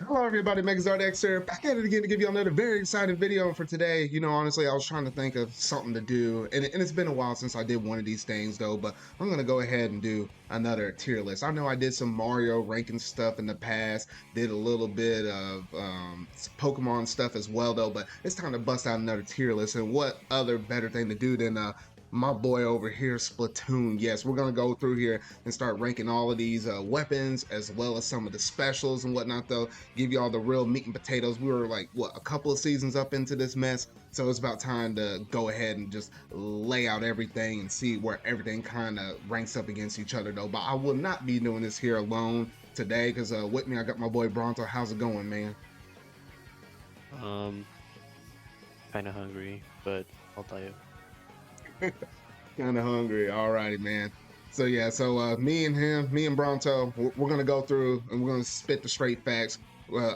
Hello everybody, MegaZardX here, back at it again to give you another very exciting video for today. Honestly, I was trying to think of something to do, and it's been a while since I did one of these things though, but I'm going to go ahead and do another tier list. I know I did some Mario ranking stuff in the past, did a little bit of Pokemon stuff as well though, but it's time to bust out another tier list, and what other better thing to do than my boy over here, Splatoon. Yes, we're gonna go through here and start ranking all of these weapons as well as some of the specials and whatnot though. Give you all the real meat and potatoes. We were like, what, a couple of seasons up into this mess, so it's about time to go ahead and just lay out everything and see where everything kind of ranks up against each other though. But I will not be doing this here alone today, because with me I got my boy Bronto. How's it going, man? Kind of hungry, but I'll tell you. Kind of hungry. Alrighty, man. So yeah, me and Bronto, we're gonna go through and we're gonna spit the straight facts.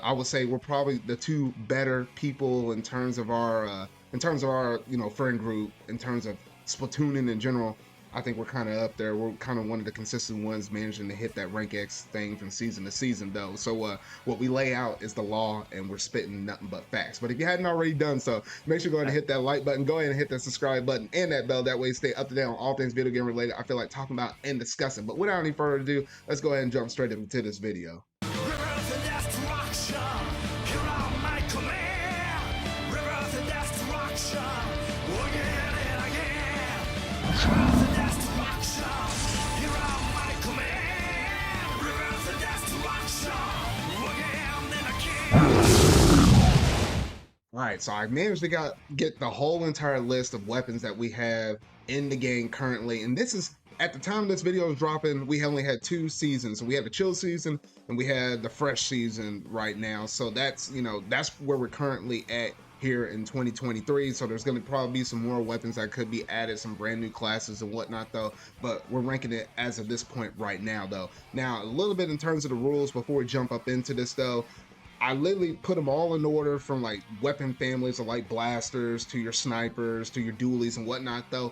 I would say we're probably the two better people in terms of our friend group, in terms of Splatooning in general. I think we're kind of up there. We're kind of one of the consistent ones managing to hit that rank X thing from season to season though. So what we lay out is the law, and we're spitting nothing but facts. But if you hadn't already done so, make sure you go ahead and hit that like button, go ahead and hit that subscribe button and that bell. That way you stay up to date on all things video game related I feel like talking about and discussing. But without any further ado, let's go ahead and jump straight into this video. Alright, so I managed to get the whole entire list of weapons that we have in the game currently, and this is, at the time this video is dropping, we only had 2 seasons. So we had the chill season and we had the fresh season right now. So that's, that's where we're currently at here in 2023. So there's going to probably be some more weapons that could be added, some brand new classes and whatnot though, but we're ranking it as of this point right now though. Now a little bit in terms of the rules before we jump up into this though. I literally put them all in order, from like weapon families of like blasters to your snipers to your dualies and whatnot though.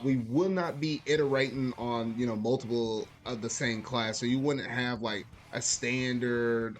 We will not be iterating on multiple of the same class, so you wouldn't have like a standard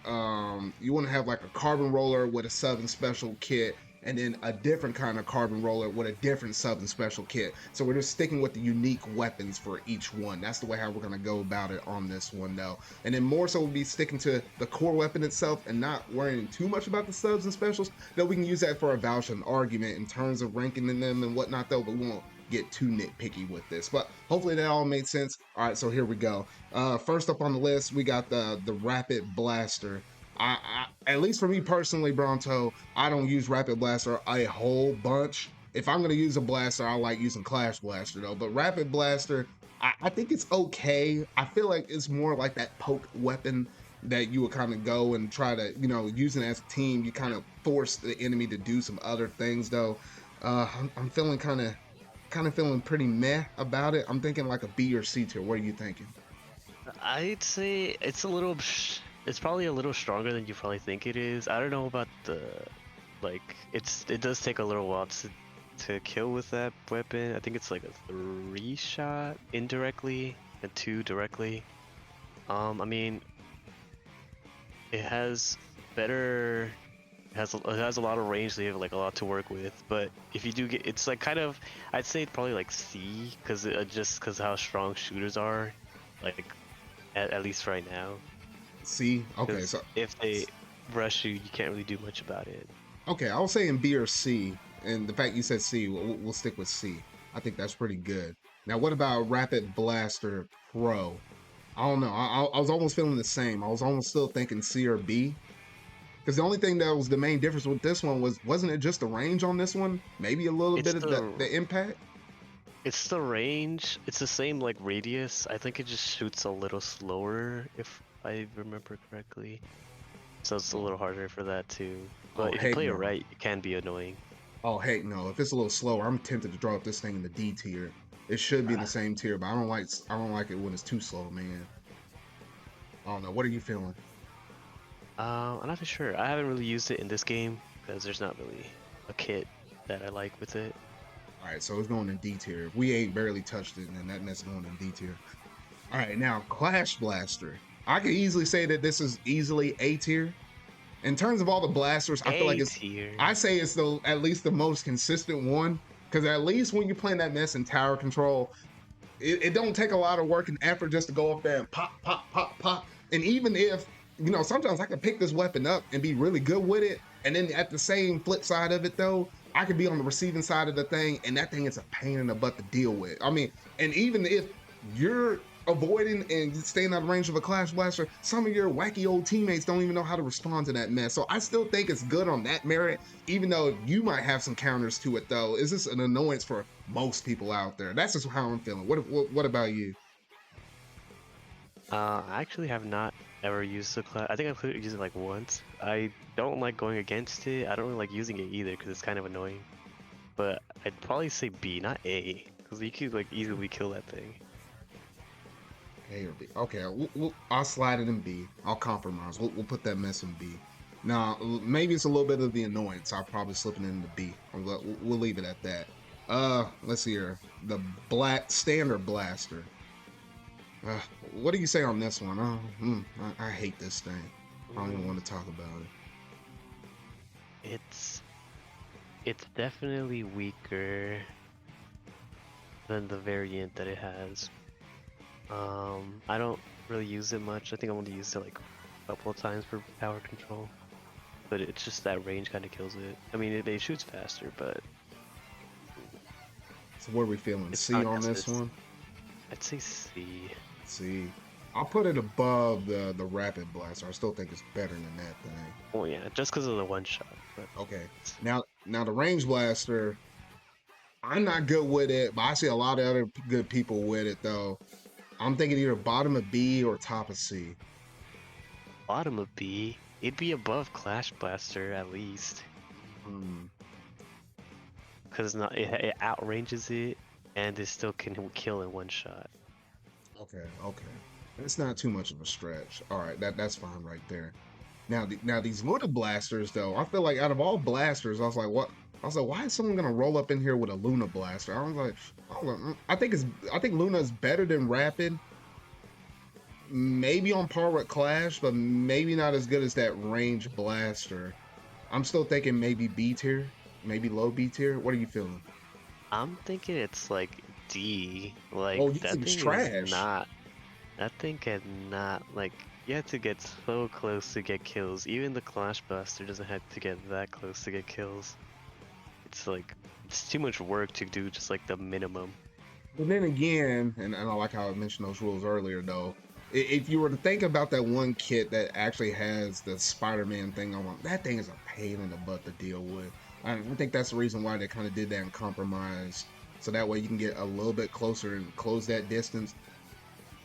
you wouldn't have like a carbon roller with a sub and special kit and then a different kind of carbon roller with a different sub and special kit. So we're just sticking with the unique weapons for each one. That's the way how we're going to go about it on this one though. And then more so we'll be sticking to the core weapon itself and not worrying too much about the subs and specials, though we can use that for a voucher and argument in terms of ranking in them and whatnot though, but we won't get too nitpicky with this. But hopefully that all made sense. All right, so here we go. First up on the list, we got the Rapid Blaster. I at least for me personally, Bronto, I don't use Rapid Blaster a whole bunch. If I'm gonna use a blaster, I like using Clash Blaster though. But Rapid Blaster, I think it's okay. I feel like it's more like that poke weapon that you would kind of go and try to, using it as a team, you kind of force the enemy to do some other things though. I'm feeling kind of feeling pretty meh about it. I'm thinking like a B or C tier. What are you thinking? I'd say it's it's probably a little stronger than you probably think it is. I don't know about it does take a little while to kill with that weapon. I think it's like a 3 shot indirectly and 2 directly. I mean, it has better. It has a lot of range, so you have like a lot to work with. But if you do get, it's like kind of, I'd say probably like C, because just because how strong shooters are, like at least right now. C. Okay, so if they rush you, you can't really do much about it. Okay, I was saying B or C, and the fact you said C, we'll stick with C. I think that's pretty good. Now, what about Rapid Blaster Pro? I don't know. I was almost feeling the same. I was almost still thinking C or B. Because the only thing that was the main difference with this one wasn't it just the range on this one? Maybe a little bit of the impact? It's the range. It's the same like radius. I think it just shoots a little slower if I remember correctly. So it's a little harder for that too. But if you play it right, it can be annoying. Oh, heck no. If it's a little slower, I'm tempted to draw up this thing in the D tier. It should be in the same tier, but I don't like it when it's too slow, man. I don't know. What are you feeling? I'm not too sure. I haven't really used it in this game because there's not really a kit that I like with it. All right, so it's going in D tier. If we ain't barely touched it, then that mess going in D tier. All right, now Clash Blaster. I could easily say that this is easily A tier. In terms of all the blasters, I feel like A it's, tier. I say it's the at least the most consistent one. Because at least when you're playing that mess in tower control, it don't take a lot of work and effort just to go up there and pop, pop, pop, pop. And even if, sometimes I can pick this weapon up and be really good with it. And then at the same flip side of it, though, I could be on the receiving side of the thing, and that thing is a pain in the butt to deal with. I mean, and even if you're avoiding and staying out of range of a Clash Blaster, some of your wacky old teammates don't even know how to respond to that mess. So I still think it's good on that merit, even though you might have some counters to it, though. Is this an annoyance for most people out there? That's just how I'm feeling. What about you? I actually have not ever used the class. I think I've used it like once. I don't like going against it. I don't really like using it either because it's kind of annoying. But I'd probably say B, not A, because you could like easily kill that thing. A or B? Okay, I'll slide it in B. I'll compromise. We'll put that mess in B. Now, maybe it's a little bit of the annoyance. I'll probably slip it into B. We'll leave it at that. Let's see here. The black standard blaster. Uh, what do you say on this one? I hate this thing. I don't even want to talk about it. It's definitely weaker than the variant that it has. I don't really use it much. I think I only used it like a couple of times for power control. But it's just that range kind of kills it. I mean, it shoots faster, but So what are we feeling? it's C not on this consistent. one? I'd say C. C. I'll put it above the rapid blaster. I still think it's better than that thing. Oh yeah, just because of the one shot. But Okay. Now the range blaster, I'm not good with it, but I see a lot of other good people with it though. I'm thinking either bottom of B or top of C. bottom of B, it'd be above Clash Blaster at least. Hmm. Because it outranges it, and it still can kill in one shot. Okay. It's not too much of a stretch. All right, that's fine right there. Now these Luna blasters though, I feel like out of all blasters, I was like, what? I was like, why is someone gonna roll up in here with a Luna blaster? I think Luna is better than Rapid, maybe on par with Clash, but maybe not as good as that range blaster. I'm still thinking maybe B tier, maybe low B tier. What are you feeling? I'm thinking it's like D. Like, Oh, you that think it's thing is trash? not. That thing cannot. Like, you have to get so close to get kills. Even the Clash Blaster doesn't have to get that close to get kills. It's like, it's too much work to do just like the minimum. But then again, and I like how I mentioned those rules earlier, though. If you were to think about that one kit that actually has the Spider-Man thing on, that thing is a pain in the butt to deal with. I think that's the reason why they kind of did that and compromise, so that way you can get a little bit closer and close that distance.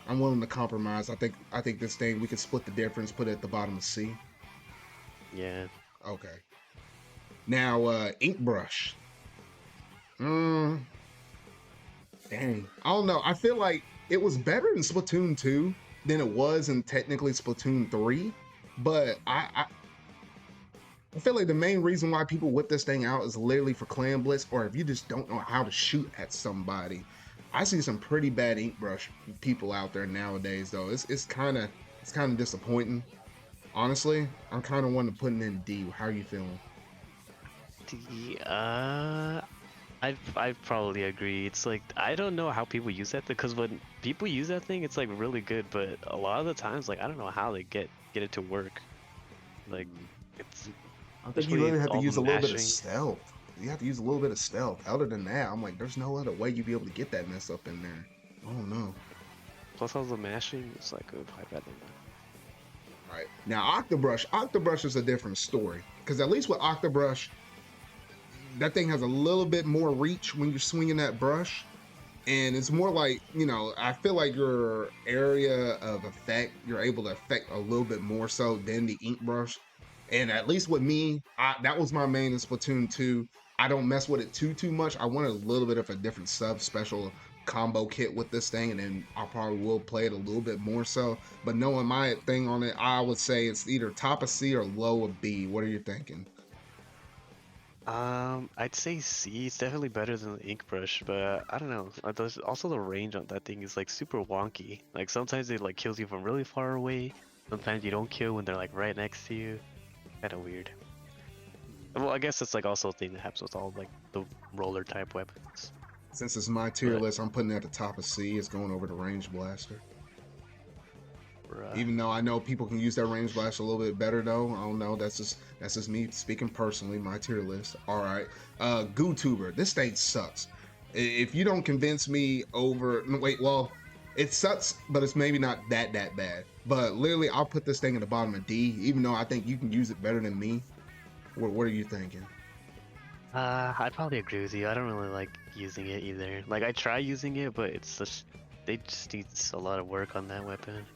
I'm willing to compromise. I think this thing we could split the difference, put it at the bottom of C. Yeah. Okay. Now, ink brush. Mm, Dang. I don't know. I feel like it was better in Splatoon 2 than it was in technically Splatoon 3. But I feel like the main reason why people whip this thing out is literally for Clan Blitz, or if you just don't know how to shoot at somebody. I see some pretty bad ink brush people out there nowadays though. It's kind of disappointing. Honestly, I'm kind of wanting to put it in D. How are you feeling? D, I'd probably agree. It's like, I don't know how people use that, because when people use that thing, it's like really good, but a lot of the times, like, I don't know how they get it to work. Like, it's I think you especially really have to all the use a little bit of mashing. stealth. You have to use a little bit of stealth. Other than that, I'm like, there's no other way you'd be able to get that mess up in there. I don't know. Plus all the mashing, it's like, oh, I'd rather not. All right. Now, Octobrush is a different story. Because at least with Octobrush, that thing has a little bit more reach when you're swinging that brush. And it's more like, I feel like your area of effect, you're able to affect a little bit more so than the ink brush. And at least with me, that was my main in Splatoon 2. I don't mess with it too much. I wanted a little bit of a different sub special combo kit with this thing, and then I probably will play it a little bit more so. But knowing my thing on it, I would say it's either top of C or low of B. What are you thinking? I'd say C. It's definitely better than the ink brush, but I don't know. There's also the range on that thing is like super wonky. Like sometimes it like kills you from really far away. Sometimes you don't kill when they're like right next to you. kind of weird. Well, I guess it's like also a thing that happens with all like the roller type weapons. Since it's my tier list, I'm putting it at the top of C. It's going over the range blaster. Bruh. Even though I know people can use that range blaster a little bit better, though. I don't know. That's just me speaking personally. My tier list. All right. GooTuber. This thing sucks. If you don't convince me over, no, wait. Well, it sucks, but it's maybe not that bad. But literally, I'll put this thing at the bottom of D, even though I think you can use it better than me. What are you thinking? I'd probably agree with you. I don't really like using it either. Like I try using it, but it's just they just need a lot of work on that weapon.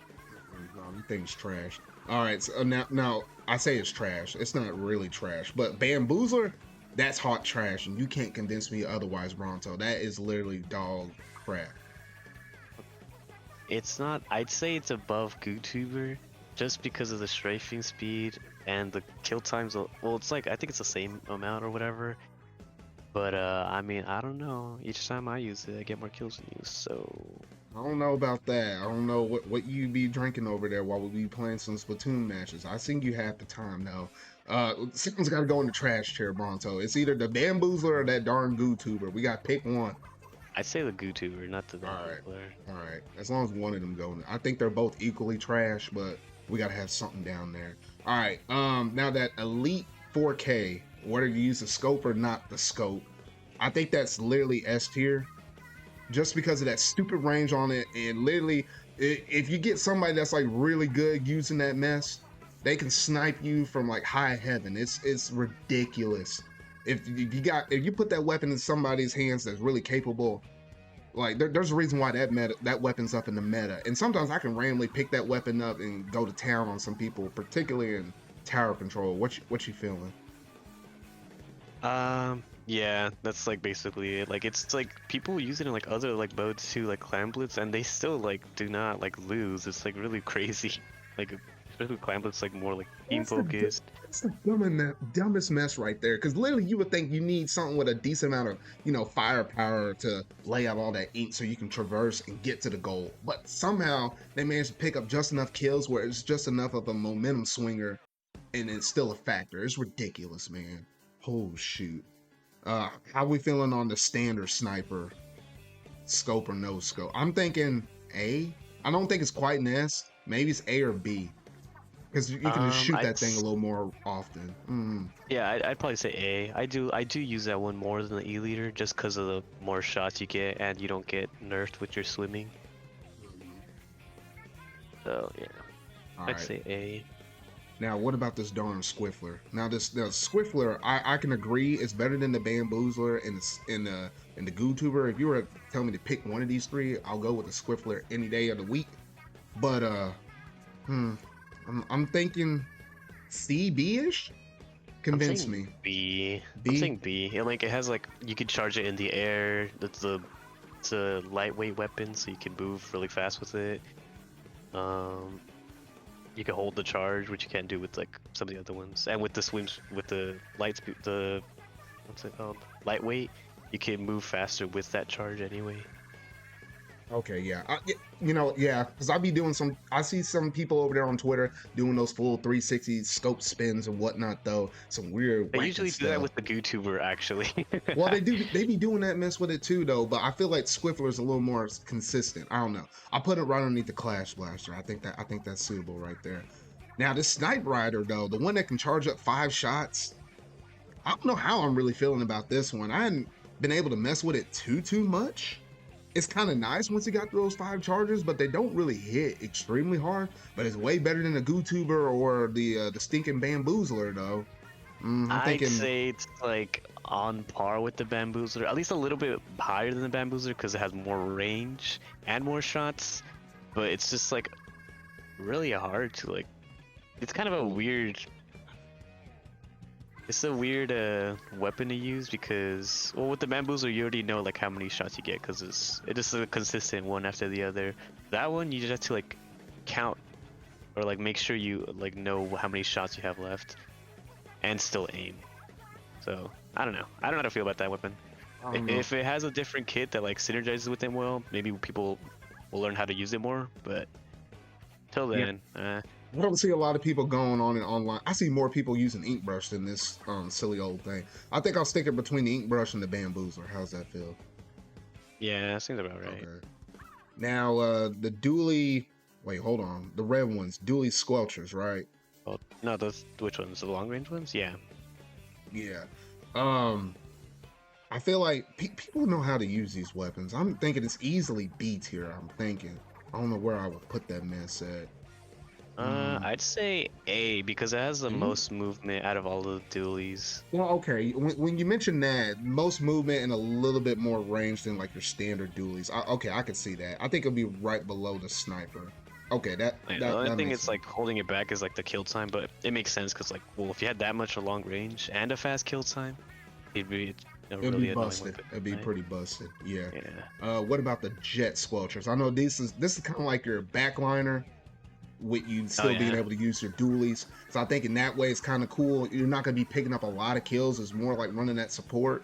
No, you thing's trash. All right, so now I say it's trash. It's not really trash, but Bamboozler, that's hot trash, and you can't convince me otherwise, Bronto. That is literally dog crap. It's not. I'd say it's above GooTuber, just because of the strafing speed and the kill times. Well, it's like I think it's the same amount or whatever. But I mean, I don't know. Each time I use it, I get more kills than you. So I don't know about that. I don't know what you be drinking over there while we be playing some Splatoon matches. I seen you half the time though. Something's got to go in the trash chair, Bronto. It's either the Bamboozler or that darn GooTuber. We got to pick one. I'd say the GooTuber, not the All right, Bamboozler. all right. As long as one of them go, I think they're both equally trash, but we gotta have something down there. All right. Now that Elite 4K, whether you use the scope or not the scope, I think that's literally S tier, just because of that stupid range on it. And literally, if you get somebody that's like really good using that mess, they can snipe you from like high heaven. It's ridiculous. If you put that weapon in somebody's hands that's really capable, like there's a reason why that weapon's up in the meta. And sometimes I can randomly pick that weapon up and go to town on some people, particularly in tower control. What you feeling? Yeah, that's like basically it. Like it's like people use it in like other like modes too, like Clan Blitz, and they still like do not like lose. It's like really crazy. Like especially Clan Blitz, like more like team focused. That's the dumbest mess right there. Because literally, you would think you need something with a decent amount of firepower to lay out all that ink so you can traverse and get to the goal. But somehow they managed to pick up just enough kills where it's just enough of a momentum swinger, and it's still a factor. It's ridiculous, man. Oh shoot. How we feeling on the standard sniper, scope or no scope? I'm thinking A. I don't think it's quite an S. Maybe it's A or B. Because you can just shoot that thing a little more often. Yeah, I'd probably say A. I do use that one more than the E leader, just because of the more shots you get, and you don't get nerfed with your swimming. So yeah, I'd say A. Now, what about this darn Squiffler? Now, the Squiffler, I can agree, it's better than the Bamboozler and the GooTuber. If you were to tell me to pick one of these three, I'll go with the Squiffler any day of the week. But I'm thinking C, B-ish. Convince me. B. B. I'm saying B. And like it has like you can charge it in the air. It's a lightweight weapon, so you can move really fast with it. You can hold the charge, which you can't do with like some of the other ones. And with the swims, with the what's it called? Lightweight, you can move faster with that charge anyway. Okay, yeah. Yeah, because I see some people over there on Twitter doing those full 360 scope spins and whatnot, though. Some weird, They wacky usually stuff. do that with the GooTuber, actually. Well, they be doing that mess with it too, though. But I feel like Squiffler's a little more consistent. I don't know. I'll put it right underneath the Clash Blaster. I think that's suitable right there. Now, this Snipe Rider, though, the one that can charge up 5 shots, I don't know how I'm really feeling about this one. I hadn't been able to mess with it too much. It's kind of nice once you got those 5 charges, but they don't really hit extremely hard. But it's way better than the GooTuber or the stinking Bamboozler, though. I'd say it's like on par with the Bamboozler, at least a little bit higher than the Bamboozler because it has more range and more shots. But it's just like really hard to like. It's kind of a weird. It's a weird weapon to use because, well, with the Bamboozler you already know like how many shots you get because it is a consistent one after the other. That one you just have to like count or like make sure you like know how many shots you have left and still aim. So I don't know how to feel about that weapon. If it has a different kit that like synergizes with it well, maybe people will learn how to use it more. But till then, I don't see a lot of people going on it online. I see more people using ink brush than this silly old thing. I think I'll stick it between the ink brush and the bamboozler. How's that feel? Yeah, that seems about right. Okay. Now the dually. Wait, hold on. The red ones, dually squelchers, right? Oh, no, those which ones? The long range ones? Yeah. Yeah. Um, I feel like people know how to use these weapons. I'm thinking it's easily B tier. I'm thinking. I don't know where I would put that mess at. I'd say A because it has the A? most movement out of all the dualies. Well, okay. When you mention that, most movement and a little bit more range than like your standard dualies. Okay, I can see that. I think it'll be right below the sniper. Okay, Like, the that only that thing makes it's sense. like holding it back is like the kill time, but it makes sense because like, well, if you had that much a long range and a fast kill time, it'd be a It'll be really annoying busted. weapon, It'll be right? pretty busted. Yeah. Yeah. What about the jet squelchers? I know this is kind of like your backliner with you Oh still being yeah. able to use your dualies. So I think in that way it's kind of cool. You're not going to be picking up a lot of kills. It's more like running that support.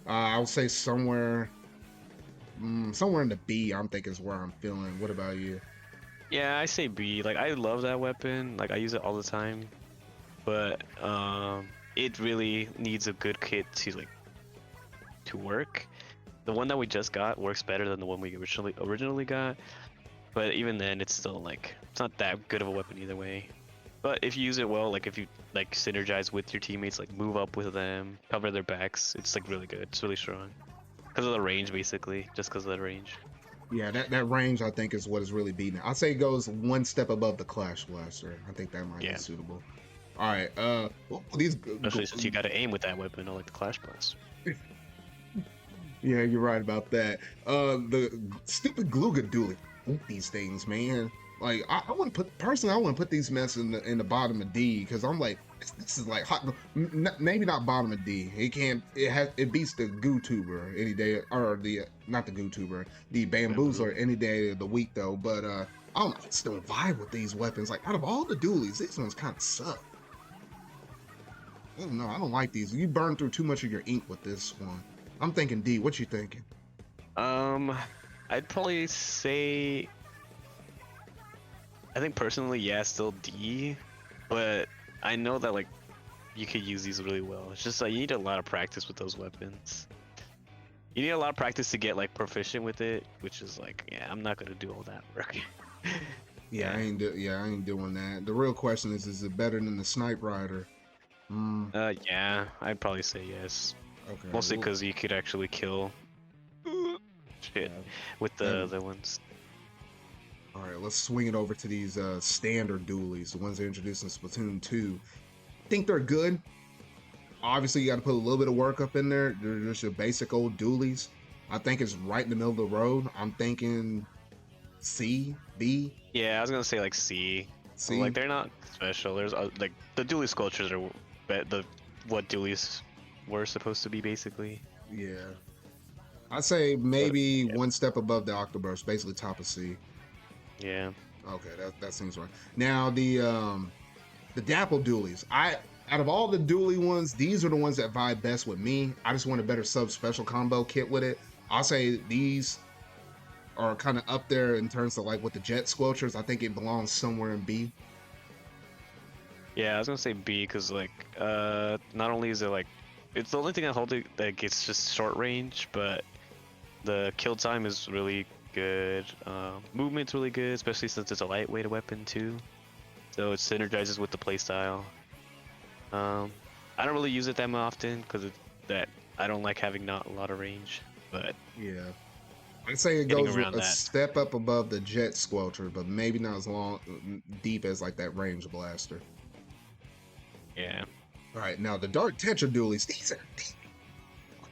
I would say somewhere in the B. I'm thinking is where I'm feeling. What about you? Yeah, I say B. Like I love that weapon. Like I use it all the time, but it really needs a good kit to work. The one that we just got works better than the one we originally got, but even then, it's still like it's not that good of a weapon either way. But if you use it well, like if you like synergize with your teammates, like move up with them, cover their backs, it's like really good. It's really strong because of the range, basically, just because of the range. Yeah, that range I think is what is really beating it. I'd say it goes one step above the Clash Blaster. I think that might be Yeah, suitable. All right. These. especially since you got to aim with that weapon, unlike the Clash Blast. Yeah, you're right about that. Stupid Gluga Dually. Hate these things, man. Like I wouldn't put personally, I wouldn't put these mess in the bottom of D because I'm like, this is like hot. Maybe not bottom of D. It can't. It beats the Goo Tuber any day, or the not the Goo Tuber, the Bamboo. Bamboozler any day of the week though. But I don't know. I just don't vibe with these weapons. Like out of all the dualies, these ones kind of suck. I don't know. I don't like these. You burn through too much of your ink with this one. I'm thinking D. What you thinking? Um, I'd probably say, I think personally, yeah, still D, but I know that like you could use these really well. It's just like you need a lot of practice with those weapons. You need a lot of practice to get like proficient with it, which is like, yeah, I'm not gonna do all that work. Yeah, Yeah. I ain't doing that. The real question is it better than the Snipe Rider? Mm, Yeah, I'd probably say yes. okay. Mostly Well, because you could actually kill shit yeah, with the that, other ones. all right, let's swing it over to these standard dualies, the ones they introduced in Splatoon 2. Think they're good. Obviously, you got to put a little bit of work up in there. They're just your basic old dualies. I think it's right in the middle of the road. I'm thinking C, B, Yeah, I was gonna say like C. Like C. they're not special. There's like the dually sculptures are the what dualies were supposed to be basically. Yeah. I'd say But maybe yeah, one step above the Octoburst, basically top of C. yeah. Okay, that seems right. Now the Dapple dualies. Out of all the dually ones, these are the ones that vibe best with me. I just want a better sub special combo kit with it. I'll say these are kind of up there in terms of like with the jet squelchers. I think it belongs somewhere in B. Yeah, I was gonna say B because like not only is it like it's the only thing I hold it like it's just short range, but the kill time is really good. Movement's really good, especially since it's a lightweight weapon too. So it synergizes with the playstyle. Um, I don't really use it that often because that I don't like having not a lot of range, but Yeah. I'd say it getting goes around a that, step up above the jet squelcher, but maybe not as long deep as like that range blaster. yeah. All right, now the Dark Tetra dualies.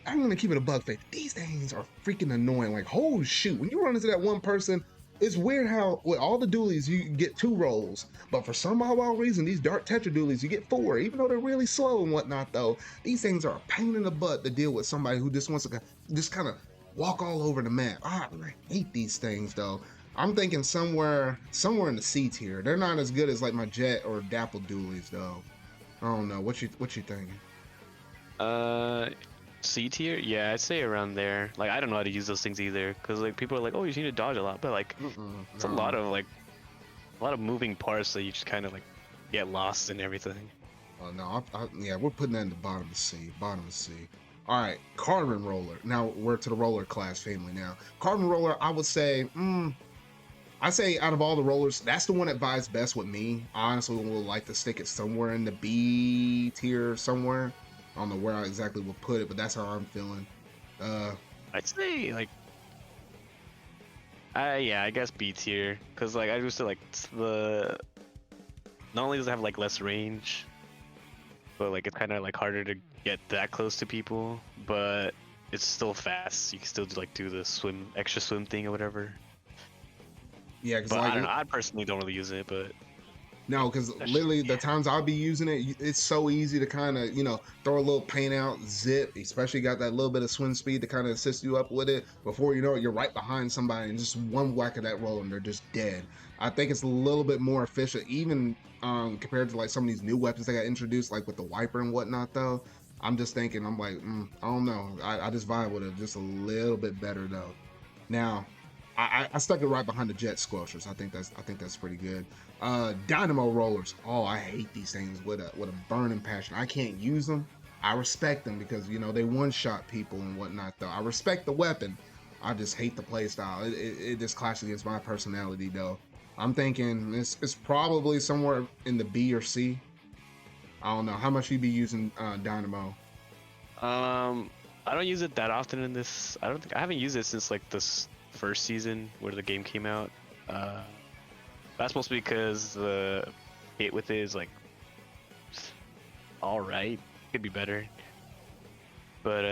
I'm gonna keep it a bug face. These things are freaking annoying. Like, holy shoot, when you run into that one person, it's weird how with all the dualies you get 2 rolls, but for some odd reason, these Dark Tetra dualies you get 4, even though they're really slow and whatnot. Though these things are a pain in the butt to deal with somebody who just wants to just kind of walk all over the map. I hate these things though. I'm thinking somewhere in the C tier. They're not as good as like my Jet or Dapple dualies though. I don't know what you thinking. Uh, C tier? Yeah, I'd say around there. Like I don't know how to use those things either, cause like people are like, oh, you need to dodge a lot, but like it's a lot No. of like a lot of moving parts, so you just kind of like get lost in everything. Oh no, yeah, we're putting that in the bottom of C. Bottom of C. All right, Carbon Roller. Now we're to the roller class family. Now, Carbon Roller, I would say, I say out of all the rollers, that's the one that vibes best with me. I honestly would like to stick it somewhere in the B tier somewhere. I don't know where I exactly would put it, but that's how I'm feeling. I'd say like, yeah, I guess B tier, cause like I just like the. Not only does it have like less range, but like it's kind of like harder to get that close to people, but it's still fast. You can still like do the extra swim thing or whatever. Yeah, because But like I don't know. I personally don't really use it, but no, because literally the times I'll be using it, it's so easy to kind of, throw a little paint out, zip, especially got that little bit of swim speed to kind of assist you up with it. Before you know it, you're right behind somebody and just one whack of that roll and they're just dead. I think it's a little bit more efficient, even compared to like some of these new weapons that got introduced, like with the wiper and whatnot, though. I'm just thinking, I'm like, I don't know. I just vibe with it just a little bit better, though. Now, I stuck it right behind the jet squelchers. I think that's pretty good. Dynamo rollers. Oh, I hate these things with a burning passion. I can't use them. I respect them because they one shot people and whatnot. Though I respect the weapon, I just hate the play style. It just clashes against my personality though. I'm thinking it's probably somewhere in the B or C. I don't know how much you be using Dynamo. I don't use it that often in this. I haven't used it since like this first season where the game came out. That's mostly because the hit with it is like all right, could be better. But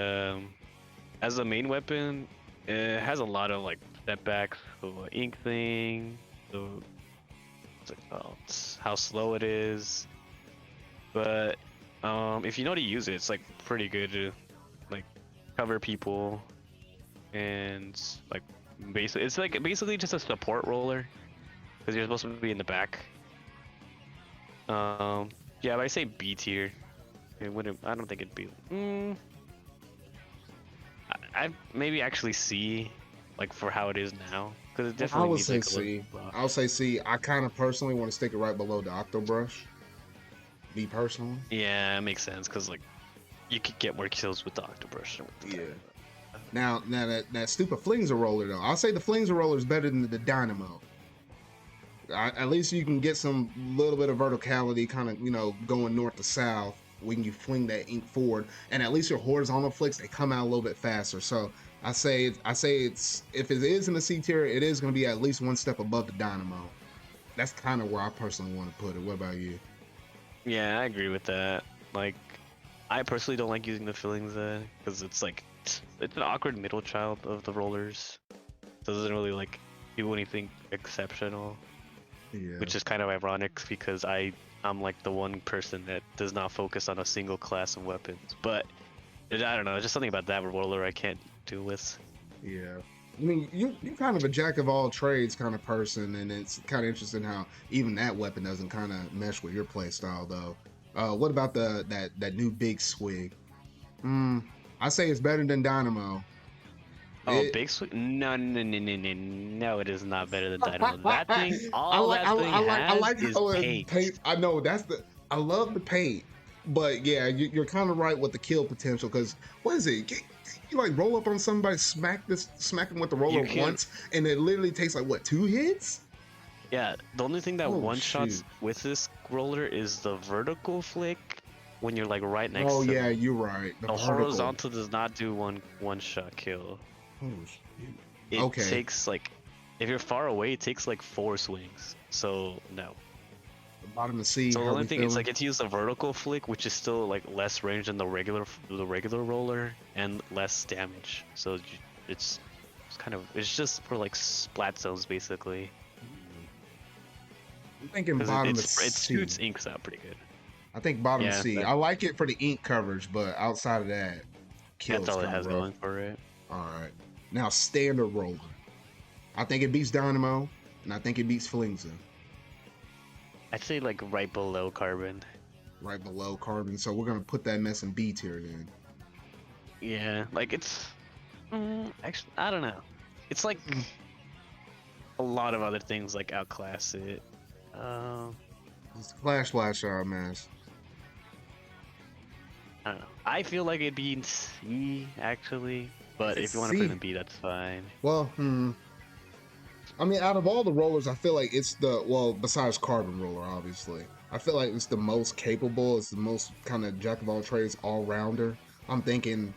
as a main weapon, it has a lot of like setbacks. The ink thing, the what's it called? How slow it is. But if you know how to use it, it's like pretty good to like cover people and like basically it's like basically just a support roller because you're supposed to be in the back. Yeah, but I say B tier. It wouldn't. I don't think it'd be. I maybe actually C, like for how it is now, because it I definitely would needs say like a little C. buff. I would say C. I kind of personally want to stick it right below the Octobrush. Me personally. Yeah, it makes sense because like you could get more kills with the Octobrush than with the Yeah. Dynamo. Now that stupid Flingser roller though, I'll say the Flingser roller is better than the Dynamo. At least you can get some little bit of verticality, kind of going north to south when you fling that ink forward, and at least your horizontal flicks they come out a little bit faster. So I say it's if it is in the C tier, it is going to be at least one step above the Dynamo. That's kind of where I personally want to put it. What about you? Yeah, I agree with that. Like, I personally don't like using the fillings because it's like it's an awkward middle child of the rollers. Doesn't really like do anything exceptional, Yeah. which is kind of ironic because I'm like the one person that does not focus on a single class of weapons. But I don't know, just something about that roller I can't do with. Yeah. I mean, you're kind of a jack of all trades kind of person, and it's kind of interesting how even that weapon doesn't kind of mesh with your play style, though. What about that new big swig? I say it's better than Dynamo. Oh, It, big swing? No, no, no, no, no, no! It is not better than Dynamo. That thing, I all like that thing I has like is how it paint. paint. I know I love the paint, but yeah, you're kind of right with the kill potential because what is it? You like roll up on somebody, smack them with the You roller can, once, and it literally takes like what 2 hits? yeah. The only thing that Oh one shoot! shots with this roller is the vertical flick when you're like right Oh next to yeah, them. you're right. The The vertical. horizontal does not do one shot kill. Oh shoot. It Okay, takes like, if you're far away, it takes like 4 swings. So no. the bottom of C. So the How only we thing is feeling? like it's used the vertical flick, which is still like less range than the regular roller and less damage. So it's kind of it's just for like splat zones basically, I'm thinking because bottom of it shoots C. inks out pretty good. I think bottom of Yeah, C. I like it for the ink coverage, but outside of that, that's kills all it kind of has rough. going for it. All right. Now standard roller. I think it beats Dynamo, and I think it beats Flingza. I'd say like right below carbon. Right below Carbon. So we're gonna put that mess in B tier then. Yeah, like it's actually I don't know. It's like a lot of other things like outclass it. Um, It's flash mask. I don't know. I feel like it'd be in C actually, but It's if you want to put it C. in B, that's fine. Well, I mean, out of all the rollers, I feel like it's besides Carbon Roller, obviously. I feel like it's the most capable. It's the most kind of jack of all trades, all rounder. I'm thinking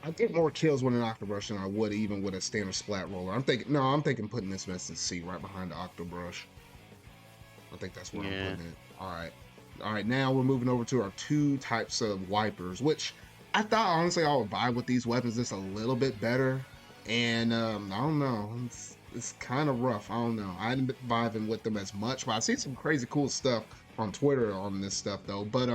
I get more kills with an Octobrush than I would even with a standard Splat Roller. I'm thinking putting this mess in C right behind the Octobrush. I think that's where I'm Yeah. putting it. All right. Now we're moving over to our two types of wipers, which I thought honestly I would vibe with these weapons just a little bit better. And I don't know, it's kind of rough. I don't know. I didn't vibing with them as much, but I see some crazy cool stuff on Twitter on this stuff though. But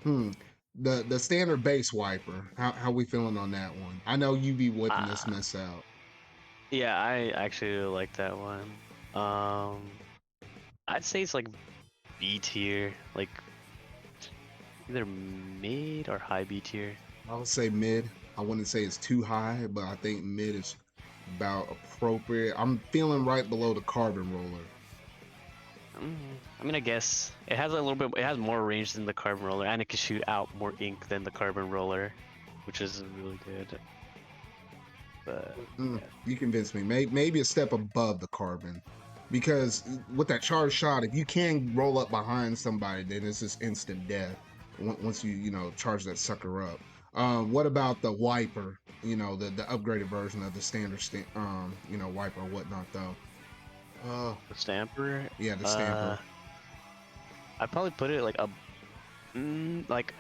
hmm, the standard base wiper. How we feeling on that one? I know you be whipping this Uh, mess out. yeah, I actually really like that one. I'd say it's like B tier, like either mid or high B tier. I would say mid. I wouldn't say it's too high, but I think mid is about appropriate. I'm feeling right below the carbon roller. I mean, I guess it has a little bit. It has more range than the carbon roller, and it can shoot out more ink than the carbon roller, which is really good. But yeah. You convinced me. Maybe a step above the carbon, because with that charge shot, if you can roll up behind somebody, then it's just instant death. Once you charge that sucker up. What about the wiper? The upgraded version of the standard wiper or whatnot though. The stamper, Yeah, the stamper. I'd probably put it like like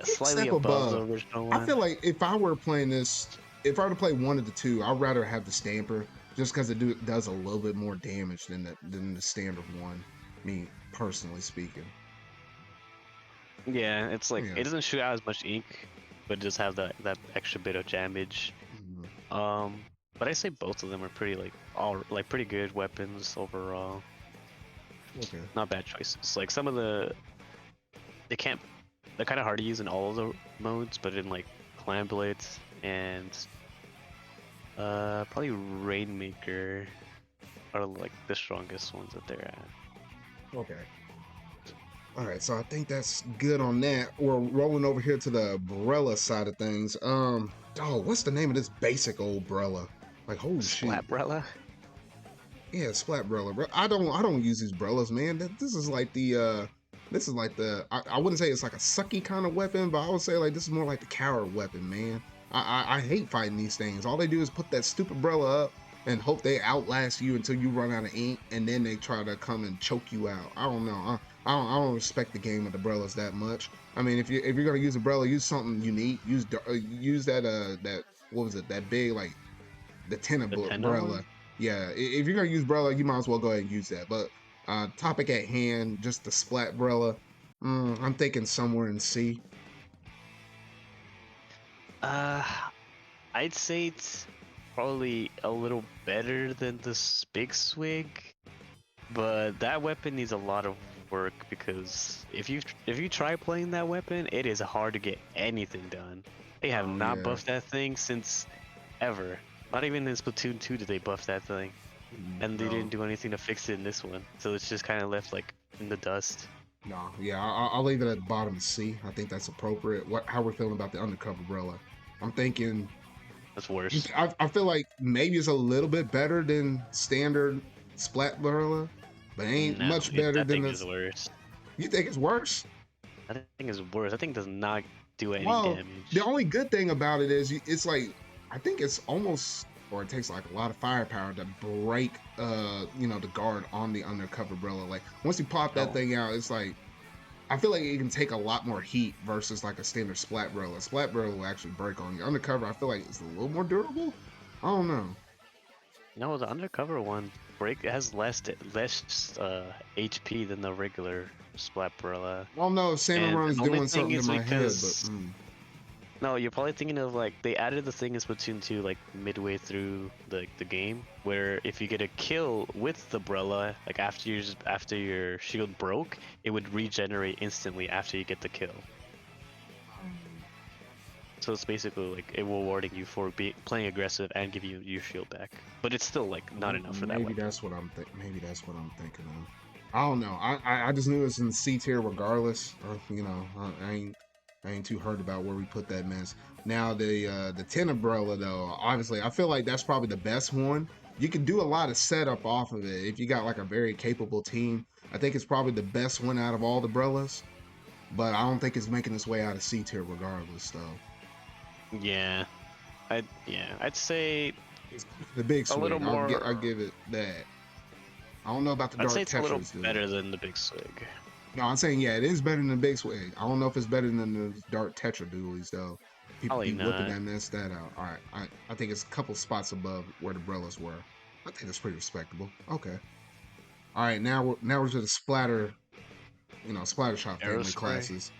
slightly Step above the above. original I one. feel like if I were playing this, if I were to play one of the two, I'd rather have the stamper just because it does a little bit more damage than the standard one. Me personally speaking. Yeah, it's like Yeah. it doesn't shoot out as much ink, but it does have that extra bit of damage. Mhm. Um, but I say both of them are pretty pretty good weapons overall. Okay. Not bad choices. Like some of they can't they're kind of hard to use in all of the modes, but in like Clan Blades and probably Rainmaker are like the strongest ones that they're at. Okay. All right. So I think that's good on that. We're rolling over here to the umbrella side of things. What's the name of this basic old umbrella? Like, holy shit. Splatbrella? Yeah, splat umbrella, bro. I don't use these umbrellas, man. This is like the I wouldn't say it's like a sucky kind of weapon, but I would say like this is more like the coward weapon, man. I hate fighting these things. All they do is put that stupid umbrella up and hope they outlast you until you run out of ink, and then they try to come and choke you out. I don't know. I don't respect the game of the umbrellas that much. I mean, if you're gonna use umbrella, use something unique. Use that what was it? That big like the The Tenno umbrella. one? Yeah, if you're gonna use umbrella, you might as well go ahead and use that. But topic at hand, just the splat umbrella. I'm thinking somewhere in C. Uh, I'd say it's probably a little better than this big swig, but that weapon needs a lot of work because if you try playing that weapon, it is hard to get anything done. They have Oh not yeah. buffed that thing since ever. Not even in Splatoon 2 did they buff that thing, and they No, didn't do anything to fix it in this one, so it's just kind of left like in the dust. no, yeah. I'll leave it at the bottom of C. I think that's appropriate. How we're feeling about the undercover umbrella? I'm thinking. That's worse. I feel like maybe it's a little bit better than standard splat umbrella, but ain't No, much better that than thing is this. worse. You think it's worse? That thing is worse. That thing does not do any Well, the damage. only good thing about it is it's like I think it's almost or it takes like a lot of firepower to break the guard on the undercover umbrella. Like once you pop that Oh, thing out, it's like I feel like it can take a lot more heat versus like a standard splat umbrella. Splat umbrella will actually break on you. Undercover, I feel like it's a little more durable. I don't know. no, the undercover one it has less HP than the regular Splatbrella. I don't know if Salmon And Run's the only doing thing something to is my head, but because no, you're probably thinking of like they added the thing in Splatoon 2 like midway through the game, where if you get a kill with the Brella, like after your shield broke, it would regenerate instantly after you get the kill. So it's basically like it rewarding you for playing aggressive and give you your shield back. But it's still like not enough for that Maybe weapon. that's what I'm maybe that's what I'm thinking of. I don't know. I just knew it's in C tier regardless. Or you know, I ain't too hurt about where we put that mess. Now the 10 umbrella though, obviously I feel like that's probably the best one. You can do a lot of setup off of it if you got like a very capable team. I think it's probably the best one out of all the umbrellas, but I don't think it's making its way out of C tier regardless though. Yeah, I'd say It's the big a little swing. I'll more. give it that. I don't know about the I'd say dark it's a little tetras though. better than the big swig. No, I'm saying yeah, it is better than the big swing. I don't know if it's better than the dark tetra dualies though. People Probably be whipping not. that out. All right, I think it's a couple spots above where the umbrellas were. I think that's pretty respectable. Okay. All right, now we're to the splatter, splatter shot family Aerospray. classes.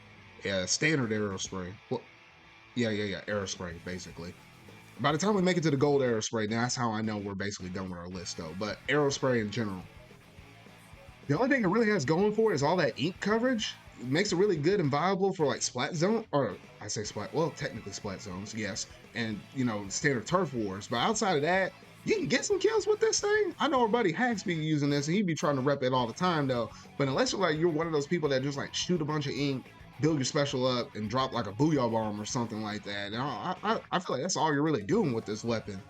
Yeah, standard aerospray. Well, yeah, aerospray basically. By the time we make it to the gold aerospray, now that's how I know we're basically done with our list though. But aerospray in general, the only thing it really has going for it is all that ink coverage. It makes it really good and viable for like splat zone, or I say splat, well, technically splat zones, yes, and standard turf wars. But outside of that, you can get some kills with this thing. I know our buddy Hacks be using this, and he'd be trying to rep it all the time though. But unless you're one of those people that just like shoot a bunch of ink, build your special up, and drop like a booyah bomb or something like that, and I feel like that's all you're really doing with this weapon.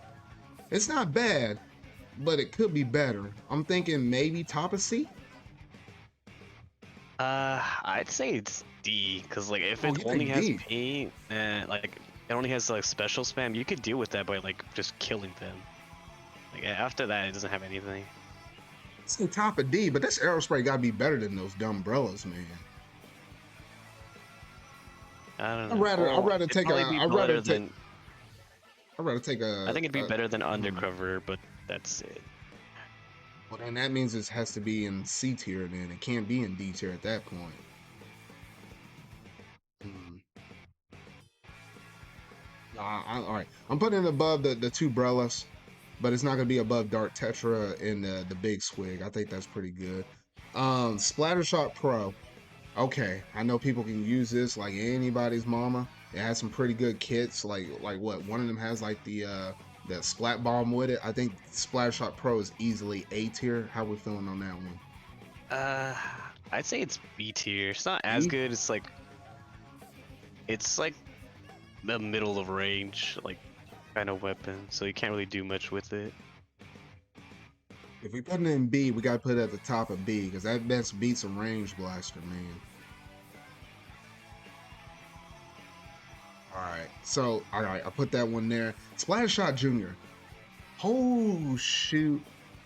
It's not bad, but it could be better. I'm thinking maybe top of C. I'd say it's D, cause like if Oh, it you only think has D? paint and like it only has like special spam, you could deal with that by like just killing them. Like after that, it doesn't have anything. It's the top of D, but this aerospray gotta be better than those dumb umbrellas, man. I don't I'd know. rather I'd Well, rather it'd take probably a be I'd rather better take than. I'd rather take I think it'd be better than hmm. undercover, but that's it. Well then that means it has to be in C tier then. It can't be in D tier at that point. Hmm. All right. I'm putting it above the two umbrellas, but it's not gonna be above Dark Tetra and the big swig. I think that's pretty good. Splattershot Pro. Okay, I know people can use this like anybody's mama. It has some pretty good kits. Like what? One of them has like the splat bomb with it. I think Splattershot Pro is easily A tier. How we feeling on that one? Uh, I'd say it's B tier. It's not as B. good. It's like the middle of range, like kind of weapon, so you can't really do much with it. If we put it in B, we gotta put it at the top of B because that best beats a range blaster, man. All right, so all right, I put that one there. Splattershot Junior. Oh shoot.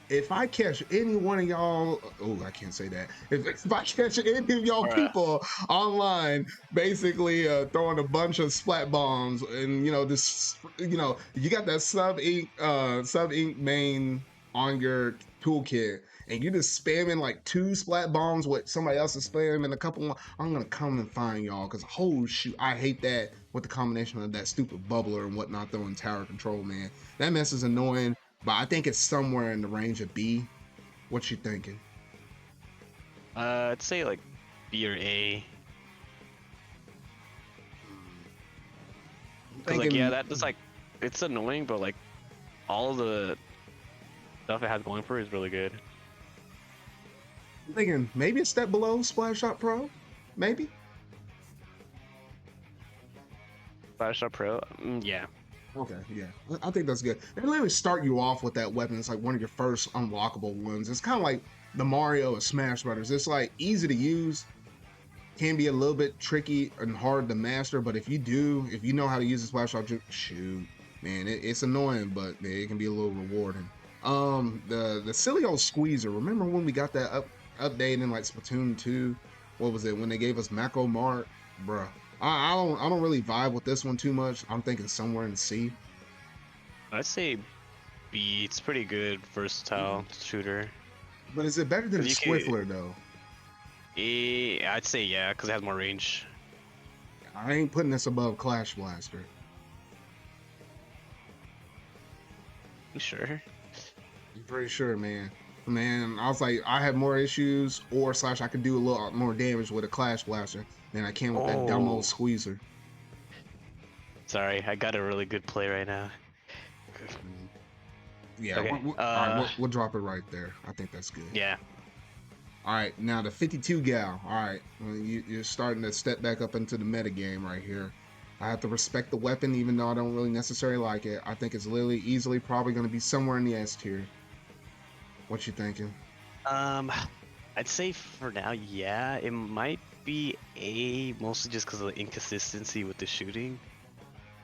If I catch any one of y'all, oh, I can't say that. If I catch any of y'all Bruh. people online, basically throwing a bunch of splat bombs, and this, you got that sub ink main on your toolkit, and you just spamming like two splat bombs with somebody else is spamming a couple more, I'm gonna come and find y'all because oh shoot, I hate that with the combination of that stupid bubbler and whatnot throwing tower control, man. That mess is annoying, but I think it's somewhere in the range of B. What you thinking? I'd say like B or A. I'm Cause like yeah, thinking, that's like it's annoying, but like all the stuff it has going for it is really good. I'm thinking maybe a step below Splash Shot Pro, maybe. Flash Shot Pro, yeah. Okay, yeah, I think that's good. They literally start you off with that weapon. It's like one of your first unlockable ones. It's kind of like the Mario of Smash Brothers. It's like easy to use, can be a little bit tricky and hard to master, but if you know how to use the splash shot, shoot, man, it's annoying, but man, it can be a little rewarding. The silly old squeezer. Remember when we got that update in like Splatoon 2? What was it when they gave us Mako Mart, bruh? I don't really vibe with this one too much. I'm thinking somewhere in C. I'd say B. It's pretty good, versatile shooter. But is it better than Cause a you could, Swiffler though? I'd say yeah, cause it has more range. I ain't putting this above Clash Blaster. You sure? I'm pretty sure, man. Man, I was like, I have more issues, or slash, I could do a little more damage with a Clash Blaster than I can with that dumb old Oh, squeezer. Sorry, I got a really good play right now. Yeah, Okay. all right, we'll drop it right there. I think that's good. Yeah. All right, now the 52 gal. All right, you're starting to step back up into the meta game right here. I have to respect the weapon, even though I don't really necessarily like it. I think it's literally easily probably going to be somewhere in the S tier. What you thinking? I'd say for now, yeah, it might be A, mostly just because of the inconsistency with the shooting.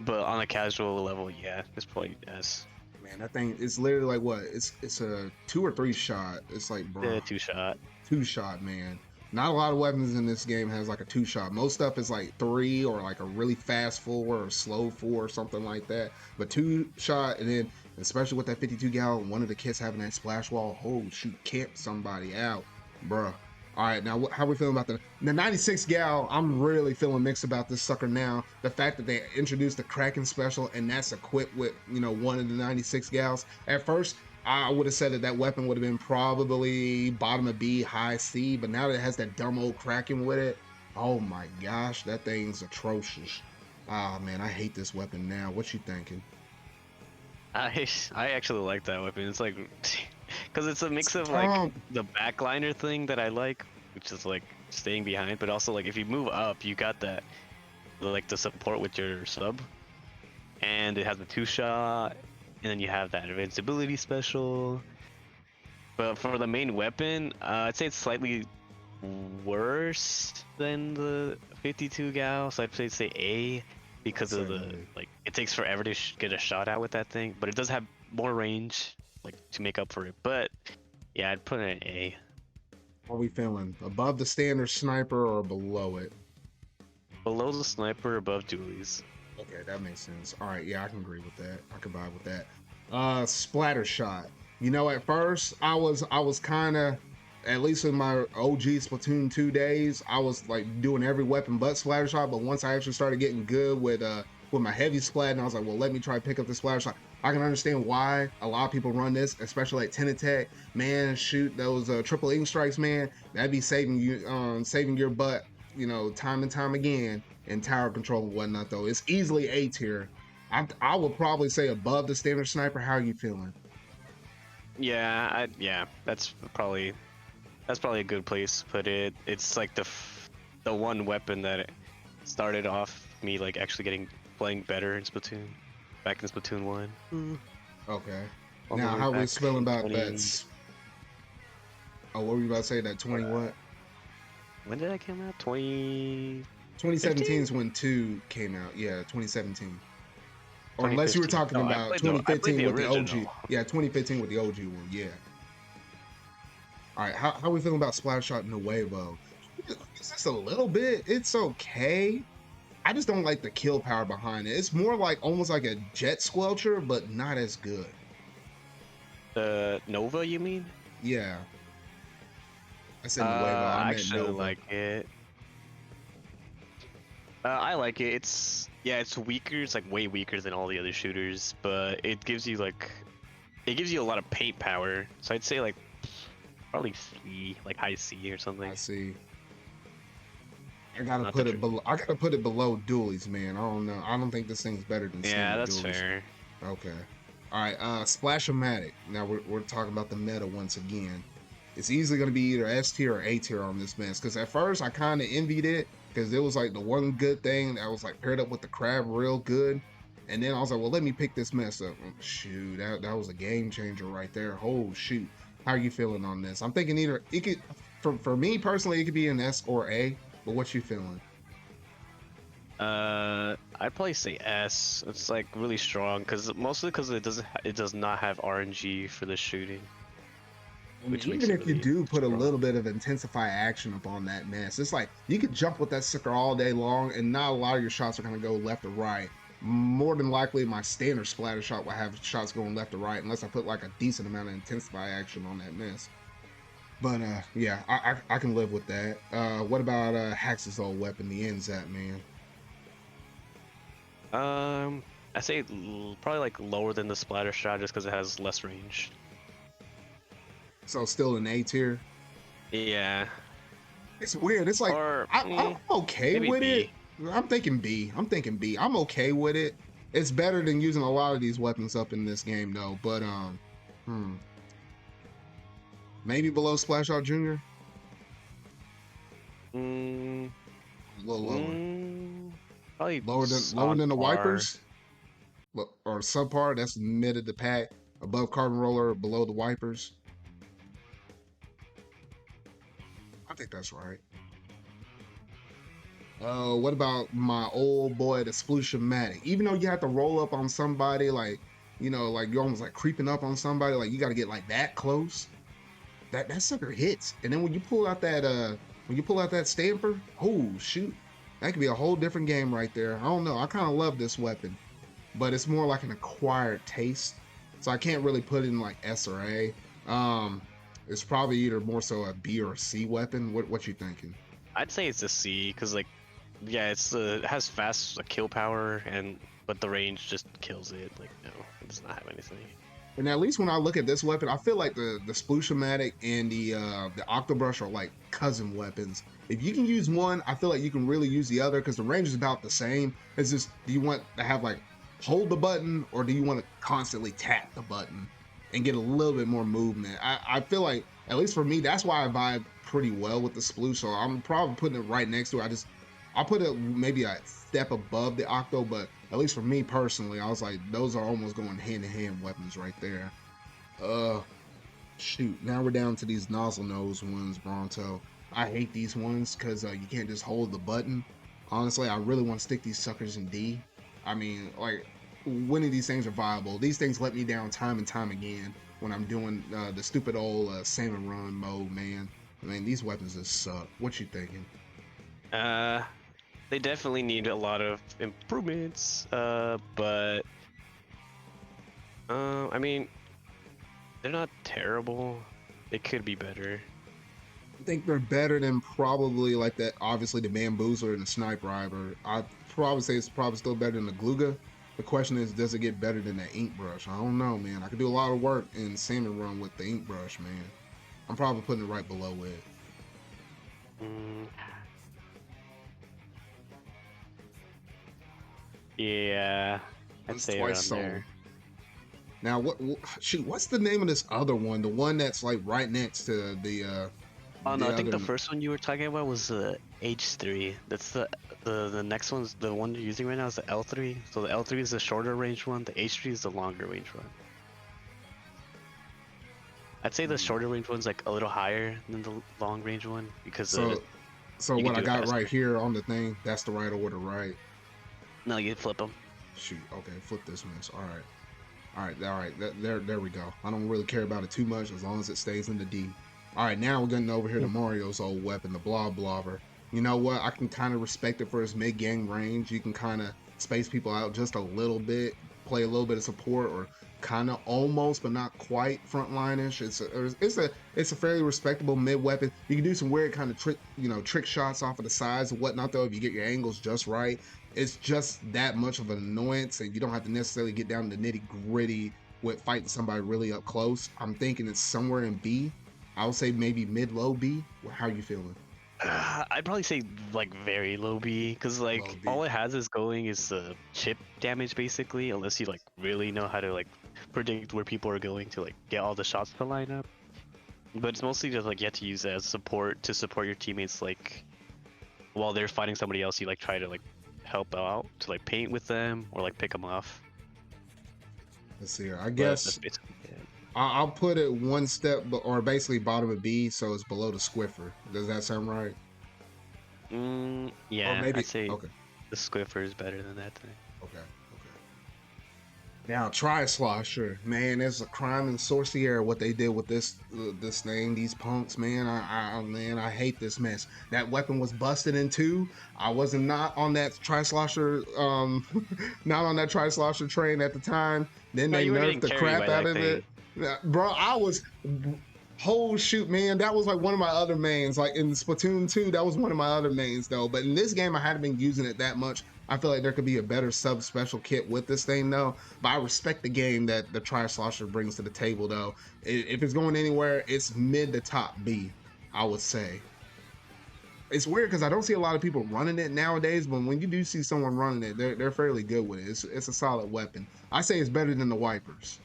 But on a casual level, yeah, it's probably S. Man, that thing is literally like what? It's a 2 or 3 shot. It's like, bro, Yeah, 2-shot. 2 shot, man. Not a lot of weapons in this game has like a 2 shot. Most stuff is like 3 or like a really fast 4 or slow 4 or something like that. But 2 shot, and then especially with that 52 gal, one of the kids having that splash wall. Oh shoot, camp somebody out, bruh. All right, now how we feeling about the 96 gal? I'm really feeling mixed about this sucker now. The fact that they introduced the Kraken special and that's equipped with one of the 96 gals. At first, I would have said that that weapon would have been probably bottom of B, high C, but now that it has that dumb old Kraken with it, oh my gosh, that thing's atrocious. Ah man, I hate this weapon now. What you thinking? I actually like that weapon. It's like, because it's a mix of like Tom, the backliner thing that I like, which is like staying behind, but also like if you move up, you got that like the support with your sub, and it has the 2-shot, and then you have that invincibility special. But for the main weapon, I'd say it's slightly worse than the 52 gal, so I'd say A because of the like it takes forever to get a shot out with that thing, but it does have more range like to make up for it. But yeah, I'd put it in A. how are we feeling? Above the standard sniper or below it? Below the sniper, above dualies. Okay, that makes sense. All right, yeah, I can agree with that. I can vibe with that. Splatter shot. At first I was kind of, at least in my OG Splatoon 2 days, I was like doing every weapon but splatter shot. But once I actually started getting good with my heavy splat, and I was like, well, let me try to pick up the splatter shot. I can understand why a lot of people run this, especially like 10 attack. Man, shoot those triple ink strikes, man. That'd be saving your butt, time and time again in tower control and whatnot. Though it's easily A tier. I would probably say above the standard sniper. How are you feeling? Yeah, that's probably a good place to put it. It's like the one weapon that started off me like actually playing better in Splatoon, back in Splatoon 1. Okay. All the Now, way how are we back feeling in about 20... that? Oh, what were you about to say? That 20 what? When did I come out? 20... 2017 is when 2 came out. Yeah, 2017. Or unless you were 2015. talking No, about I played 2015 the with the original. OG. Yeah, 2015 with the OG one. Yeah. All right. How are we feeling about Splash Shot Nuevo? It's just a little bit. It's okay. I just don't like the kill power behind it. It's more like almost like a jet squelcher, but not as good. The Nova, you mean? Yeah. I said Nuevo. I I meant actually Nova. like it. I like it. It's weaker. It's like way weaker than all the other shooters, but it gives you a lot of paint power. So I'd say like probably C, like high C or something. I see. I gotta Not put the it below. I gotta put it below dualies, man. I don't know. I don't think this thing's better than Yeah, standard that's dualies. fair. Okay. All right. Splash-O-Matic. Now we're talking about the meta once again. It's easily gonna be either S tier or A tier on this mess. Because at first I kind of envied it because it was like the one good thing that was like paired up with the crab real good. And then I was like, well, let me pick this mess up. Shoot, that was a game changer right there. Oh shoot. How are you feeling on this? I'm thinking either it could, for me personally, it could be an S or A. But what you feeling? I'd probably say S. It's like really strong mostly because it does not have RNG for the shooting, And which makes even it if you really do put a strong. little bit of intensify action up on that mess, it's like you could jump with that sucker all day long, and not a lot of your shots are going to go left or right. More than likely, my standard splatter shot will have shots going left or right, unless I put like a decent amount of intensify action on that mess. But yeah, I can live with that. What about Hax's old weapon, the NZAP, man? I say probably like lower than the splatter shot just because it has less range. So still an A tier. Yeah. It's weird. It's like Or I'm okay maybe with it. B. I'm thinking B. I'm thinking B. I'm okay with it. It's better than using a lot of these weapons up in this game though. But hmm, maybe below Splash Out Junior. Mm, A little lower. Probably Lower on than the par. wipers, or subpar. That's mid of the pack. Above Carbon Roller, below the wipers. I think that's right. What about my old boy, the Sploosh-O-Matic? Even though you have to roll up on somebody, like like you're almost like creeping up on somebody, like you got to get like that close. That sucker hits, and then when you pull out that stamper, oh shoot, that could be a whole different game right there. I don't know. I kind of love this weapon, but it's more like an acquired taste, so I can't really put it in like S or A. Um, it's probably either more so a B or a C weapon. What you thinking? I'd say it's a C, cause like, yeah, it has fast kill power, but the range just kills it. Like, no, it does not have anything. And at least when I look at this weapon, I feel like the Sploosh-O-Matic and the Octobrush are like cousin weapons. If you can use one, I feel like you can really use the other because the range is about the same. It's just, do you want to have like hold the button, or do you want to constantly tap the button and get a little bit more movement? I feel like, at least for me, that's why I vibe pretty well with the Sploosh. So I'm probably putting it right next to it. I'll put it maybe a step above the Octo, but at least for me personally, I was like, those are almost going hand in hand weapons right there. Uh, Shoot. Now we're down to these nozzle nose ones, Bronto. I hate these ones because you can't just hold the button. Honestly, I really want to stick these suckers in D. I mean, like, when of these things are viable? These things let me down time and time again when I'm doing the stupid old salmon run mode, man. I mean, these weapons just suck. What you thinking? Uh, they definitely need a lot of improvements. But I mean, they're not terrible. They could be better. I think they're better than probably like that. Obviously, the Bamboozler and the Sniper River. I'd probably say it's probably still better than the Gluga. The question is, does it get better than that ink brush? I don't know, man. I could do a lot of work in Salmon Run with the ink brush, man. I'm probably putting it right below it. Mm, yeah, I'd It's say twice around sold. there. Now, shoot, what's the name of this other one? The one that's like right next to Oh no, the I think the other. first one you were talking about was the H3. That's the next one's the one you're using right now is the L3. So the L3 is the shorter range one. The H3 is the longer range one. I'd say the Hmm. shorter range one's like a little higher than the long range one because So, so you can what I do it got right faster. here on the thing, that's the right order, right? No, you can flip them. Shoot, okay, flip this mess. All right. There we go. I don't really care about it too much as long as it stays in the D. All right, now we're getting over here to Mario's old weapon, the Blob Blobber. You know what? I can kind of respect it for its mid-game range. You can kind of space people out just a little bit, play a little bit of support, or kind of almost, but not quite frontline-ish. It's a fairly respectable mid weapon. You can do some weird kind of trick shots off of the sides and whatnot though if you get your angles just right. It's just that much of an annoyance, and you don't have to necessarily get down to the nitty gritty with fighting somebody really up close. I'm thinking it's somewhere in B. I would say maybe mid low B. How are you feeling? I'd probably say like very low B, because Low like B. all it has is going is the chip damage basically, unless you like really know how to like predict where people are going to like get all the shots to line up. But it's mostly just like you have to use it as support to support your teammates, like while they're fighting somebody else, you like try to like help out to like paint with them or like pick them off. Let's see here. I But that's guess basically it. I'll put it one step, or basically bottom of B, so it's below the Squiffer. Does that sound right? Or Yeah, maybe I'd say okay, the Squiffer is better than that thing. okay. Now, Tri-Slosher, man, it's a crime and sorcery what they did with this thing. These punks, man, I hate this mess. That weapon was busted in two. I wasn't not on that Tri-Slosher, not on that Tri-Slosher train at the time. Then No, they you were getting nerfed the carried crap by out that of it. thing. Bro, I was whole shoot, man. That was like one of my other mains. Like in Splatoon 2, that was one of my other mains though. But in this game, I hadn't been using it that much. I feel like there could be a better sub special kit with this thing though. But I respect the game that the Tri-Slosher brings to the table though. If it's going anywhere, it's mid to top B, I would say. It's weird because I don't see a lot of people running it nowadays, but when you do see someone running it, they're fairly good with it. It's a solid weapon. I say it's better than the wipers.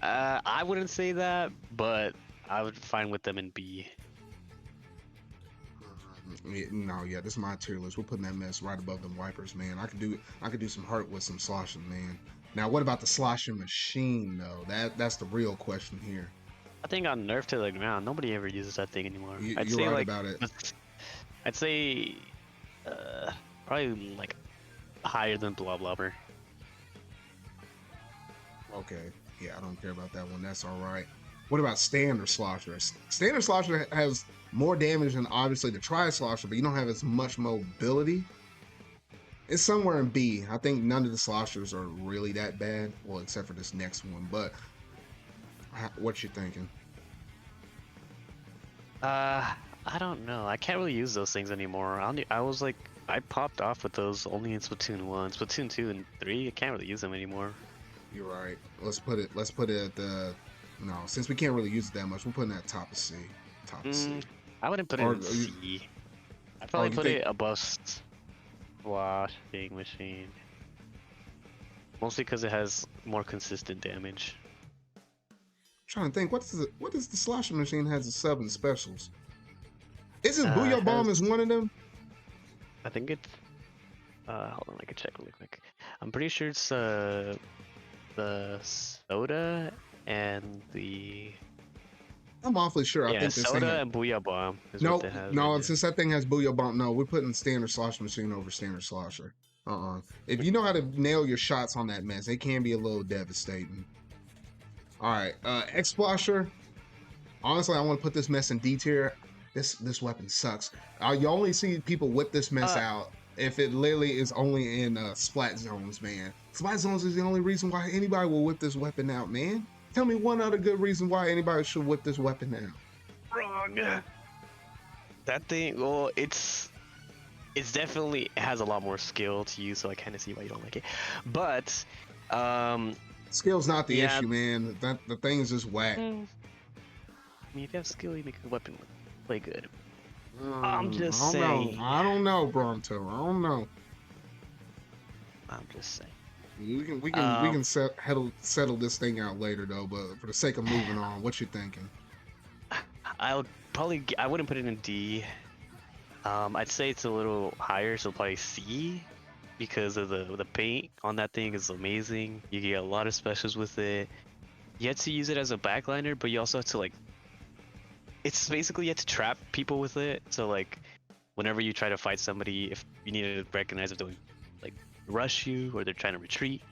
I wouldn't say that, but I would fine with them in B. Yeah, this is my tier list. We're putting that mess right above them wipers, man. I could do some hurt with some sloshing, man. Now, what about the sloshing machine though? That's the real question here. I think on Nerf to the ground, nobody ever uses that thing anymore. I'd You're say right like, about it. I'd say, probably like higher than Blob Lobber. Okay, yeah, I don't care about that one. That's all right. What about standard slosher? Standard slosher has more damage than obviously the tri slosher, but you don't have as much mobility. It's somewhere in B. I think none of the sloshers are really that bad, well, except for this next one. But what you thinking? I don't know. I can't really use those things anymore. I was like, I popped off with those only in Splatoon 1. Splatoon 2 and 3, I can't really use them anymore. You're right. Let's put it at the, no, since we can't really use it that much, we're putting it at top of C. Top of C. I wouldn't put it in C. I'd probably put it above washing machine. Mostly because it has more consistent damage. I'm trying to think, what is the sloshing machine has the 7 specials? Isn't Booyah Bomb is one of them? I think it's hold on, I can check really quick. I'm pretty sure it's the soda and the, I'm awfully sure. yeah, I think this soda thing and Booyah Bomb is no, what it has. no. Since that thing has Booyah Bomb, no, we're putting standard sloshing machine over standard slosher. If you know how to nail your shots on that mess, it can be a little devastating. All right, X-Splosher. Honestly, I want to put this mess in D tier. This weapon sucks. You only see people whip this mess out if it literally is only in splat zones, man. Splat zones is the only reason why anybody will whip this weapon out, man. Tell me one other good reason why anybody should whip this weapon out. Wrong. That thing, well, it's definitely, it has a lot more skill to use, so I kind of see why you don't like it. But skill's not the issue, man. The thing's just whack. I mean, if you have skill, you make a weapon play good. I'm just saying. I don't know, Bronto. I don't know. I'm just saying. We can settle this thing out later though. But for the sake of moving on, what you thinking? I wouldn't put it in D. I'd say it's a little higher, so probably C, because of the paint on that thing is amazing. You get a lot of specials with it. You have to use it as a backliner, but you also have to like, it's basically you have to trap people with it. So like, whenever you try to fight somebody, if you need to recognize if they're like rush you or they're trying to retreat,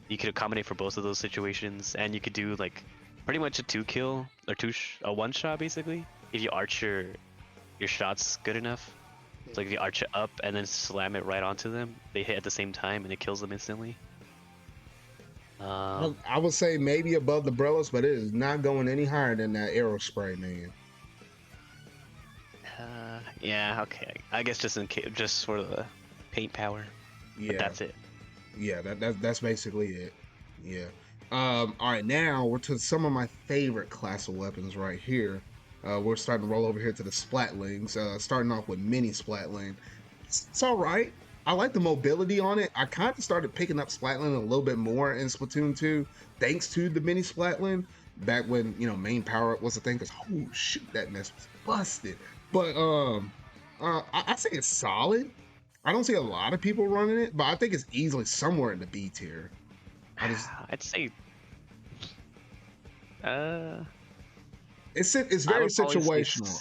you could accommodate for both of those situations, and you could do like pretty much a 2-kill or a 1-shot basically if you arch your shots good enough. So like if you arch it up and then slam it right onto them, they hit at the same time and it kills them instantly. I would say maybe above the Brellas, but it is not going any higher than that arrow spray, man. Yeah, okay. I guess just for the paint power. Yeah, but that's it. Yeah, that's basically it. Yeah. All right, now we're to some of my favorite class of weapons right here. We're starting to roll over here to the Splatlings. Starting off with Mini Splatling. It's all right. I like the mobility on it. I kind of started picking up Splatling a little bit more in Splatoon 2, thanks to the Mini Splatling. Back when main power up was a thing, because oh shoot, that mess was busted. But I say it's solid. I don't see a lot of people running it, but I think it's easily somewhere in the B tier. I'd say. It's very situational.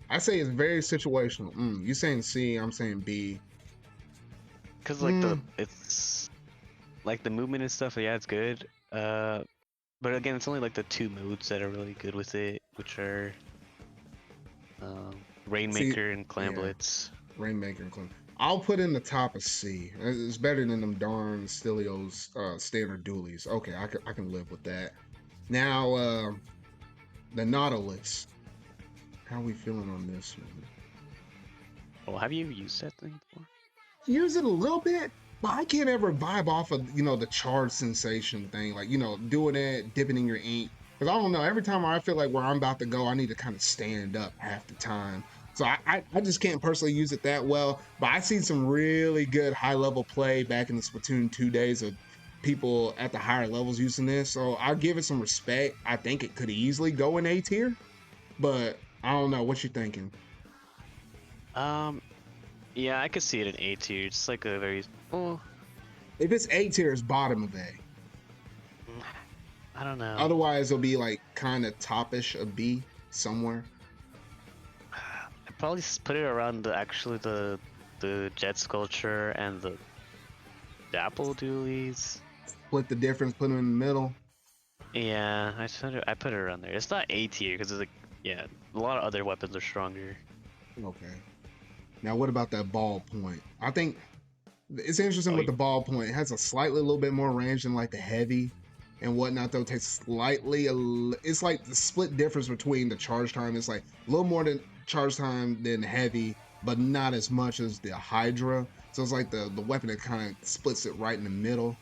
I say it's very situational. You saying C? I'm saying B. Cause like it's like the movement and stuff. Yeah, it's good. But again, it's only like the 2 modes that are really good with it, which are Rainmaker and Clam Blitz. Rainmaker and Clam. I'll put in the top of C. It's better than them darn Stelios standard dualies. Okay, I can live with that. Now, the Nautilus. How are we feeling on this one? Oh, have you used that thing before? Use it a little bit, but I can't ever vibe off of the charge sensation thing. Like doing it, dipping in your ink. Because I don't know, every time I feel like where I'm about to go, I need to kind of stand up half the time. So I just can't personally use it that well. But I seen some really good high level play back in the Splatoon 2 days of people at the higher levels using this. So I'll give it some respect. I think it could easily go in A tier, but I don't know. What you thinking? Um, yeah, I could see it in A tier. It's like a very oh, If it's A tier, it's bottom of A. I don't know. Otherwise, it'll be like kind of topish of B somewhere. I'd probably put it around the jet sculpture and the apple dualies. Split the difference, put them in the middle. Yeah, I put it around there. It's not A tier because it's like yeah, a lot of other weapons are stronger. Okay. Now, what about that ball point? I think it's interesting Oh, with the ball point. It has a slightly a little bit more range than like the heavy and whatnot, though. It takes slightly, it's like the split difference between the charge time. It's like a little more than charge time than heavy, but not as much as the Hydra. So it's like the weapon that kind of splits it right in the middle.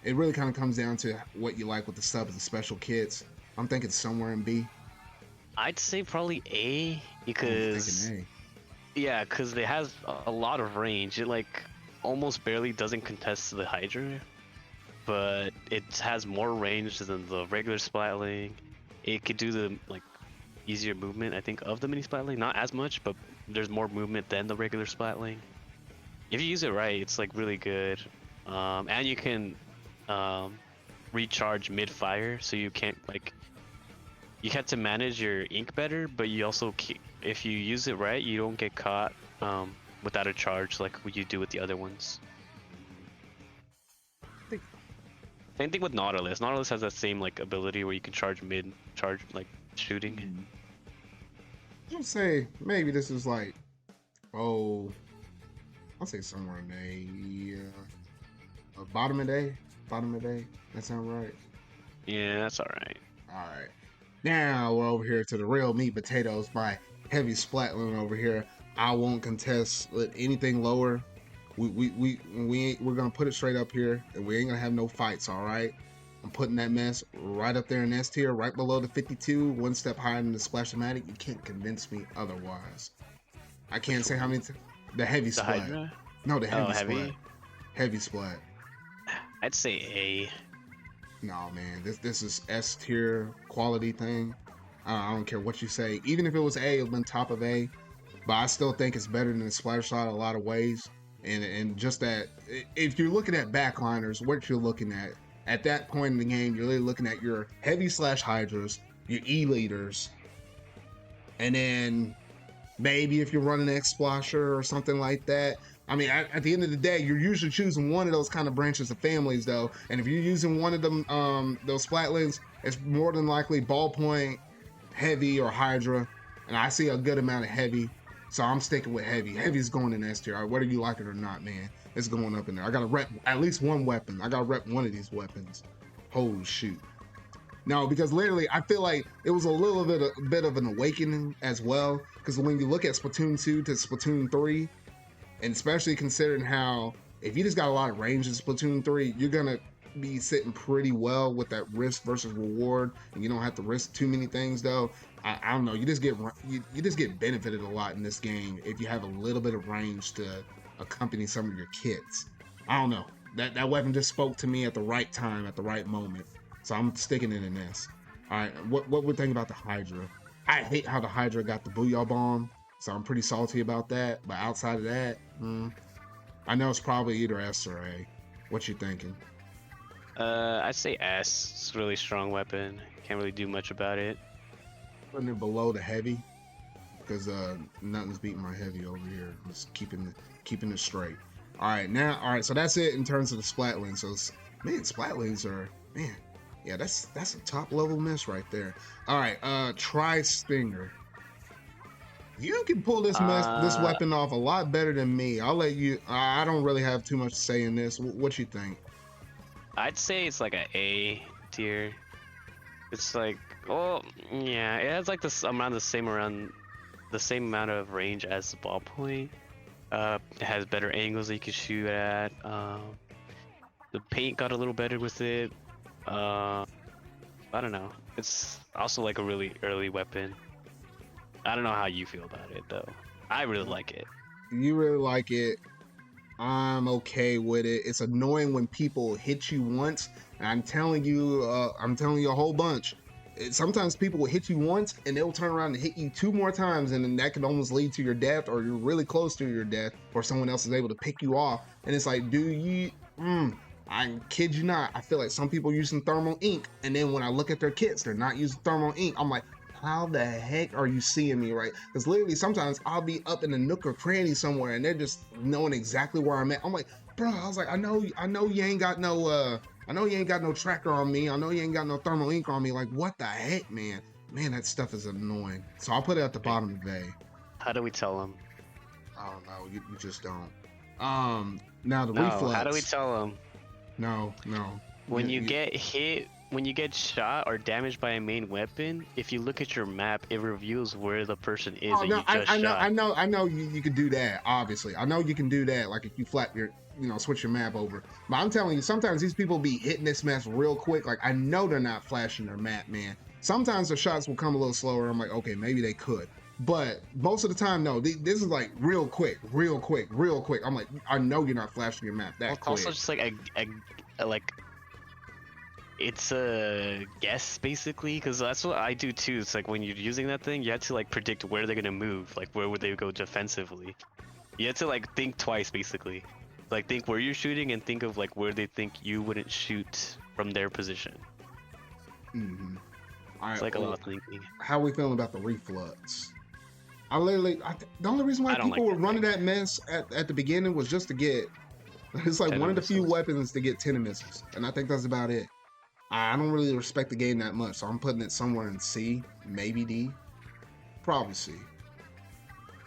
It really kind of comes down to what you like with the subs and special kits. I'm thinking somewhere in B. I'd say probably A I'm because thinking yeah, because it has a lot of range. It like almost barely doesn't contest the Hydra, but it has more range than the regular Splatling. It could do the like easier movement, I think, of the mini Splatling. Not as much, but there's more movement than the regular Splatling. If you use it right, it's like really good. And you can recharge mid-fire, so you can't like you have to manage your ink better, but you also if you use it right, you don't get caught without a charge like what you do with the other ones. A. Same thing with Nautilus. Nautilus has that same like ability where you can charge mid, charge like shooting. I'll say maybe this is like, oh, I'll say somewhere in A. Bottom of day. Bottom of day. That sound right? Yeah, that's all right. All right. Now we're over here to the real meat potatoes. My heavy splatling over here. I won't contest with anything lower. We're gonna put it straight up here, and we ain't gonna have no fights. All right. I'm putting that mess right up there in S tier, right below the 52, one step higher than the Splash-O-Matic. You can't convince me otherwise. I can't say how many. The heavy The splat. Hydra? No, the heavy Oh, splat. heavy? Heavy splat. I'd say A. No, man, this is S tier quality thing. I don't care what you say. Even if it was A, it would been top of A. But I still think it's better than the splatter shot in a lot of ways. And just that, if you're looking at backliners, what you're looking at that point in the game, you're really looking at your heavy slash hydras, your E leaders, and then maybe if you're running an X-Splasher or something like that. I mean, at the end of the day, you're usually choosing one of those kind of branches of families, though. And if you're using one of them, those Splatlings, it's more than likely ballpoint, heavy, or Hydra. And I see a good amount of heavy, so I'm sticking with heavy. Heavy's going in S tier, whether you like it or not, man. It's going up in there. I gotta rep at least one weapon. I gotta rep one of these weapons. Holy shoot. No, because literally, I feel like it was a little bit of an awakening as well. Because when you look at Splatoon 2 to Splatoon 3, and especially considering how if you just got a lot of range in Splatoon 3, you're gonna be sitting pretty well with that risk versus reward, and you don't have to risk too many things. Though I don't know, you just get benefited a lot in this game if you have a little bit of range to accompany some of your kits. I don't know, that weapon just spoke to me at the right time, at the right moment. So I'm sticking it in this. All right, what we think about the Hydra? I hate how the Hydra got the Booyah Bomb, so I'm pretty salty about that. But outside of that, I know it's probably either S or A. What you thinking? I'd say S. It's a really strong weapon. Can't really do much about it. Putting it below the heavy, because nothing's beating my heavy over here. Just keeping it straight. All right, so that's it in terms of the Splatlings. So man, Splatlings are man. Yeah, that's a top level miss right there. All right, Tri-Stinger. You can pull this weapon off a lot better than me. I'll let you. I don't really have too much to say in this. What you think? I'd say it's like A tier. It's like, oh yeah, it has like this around the same amount of range as the ballpoint. It has better angles that you can shoot at. The paint got a little better with it. I don't know. It's also like a really early weapon. I don't know how you feel about it though. I really like it. You really like it. I'm okay with it. It's annoying when people hit you once, and I'm telling you a whole bunch. Sometimes people will hit you once, and they'll turn around and hit you 2 more times, and then that can almost lead to your death, or you're really close to your death, or someone else is able to pick you off. And it's like, dude, I kid you not. I feel like some people using thermal ink, and then when I look at their kits, they're not using thermal ink. I'm like, how the heck are you seeing me, right? Because literally sometimes I'll be up in a nook or cranny somewhere and they're just knowing exactly where I'm at. I'm like, bro, I was like, I know you ain't got no I know you ain't got no tracker on me. I know you ain't got no thermal ink on me. Like, what the heck, man? Man, that stuff is annoying. So I'll put it at the bottom of the bay. How do we tell them? I don't know. You just don't. Now the No, reflux. how do we tell them? No. When you get hit, when you get shot or damaged by a main weapon, if you look at your map, it reveals where the person is Oh that no, you just shot. I know you can do that. Obviously, I know you can do that. Like if you flap your, switch your map over. But I'm telling you, sometimes these people be hitting this mess real quick. Like I know they're not flashing their map, man. Sometimes the shots will come a little slower. I'm like, okay, maybe they could. But most of the time, no. This is like real quick. I'm like, I know you're not flashing your map that It's quick. also just like a like. It's a guess basically, because that's what I do too. It's like when you're using that thing, you have to like predict where they're gonna move, like where would they go defensively. You have to like think twice basically, like think where you're shooting and think of like where they think you wouldn't shoot from their position. Mm-hmm. All right, It's like a lot of thinking. How we feeling about the reflux? The only reason why I don't people like were that running thing. that mess at the beginning was just to get. It's like 10 one of the few missiles. weapons to get 10 missiles, and I think that's about it. I don't really respect the game that much, so I'm putting it somewhere in C, maybe D, probably C.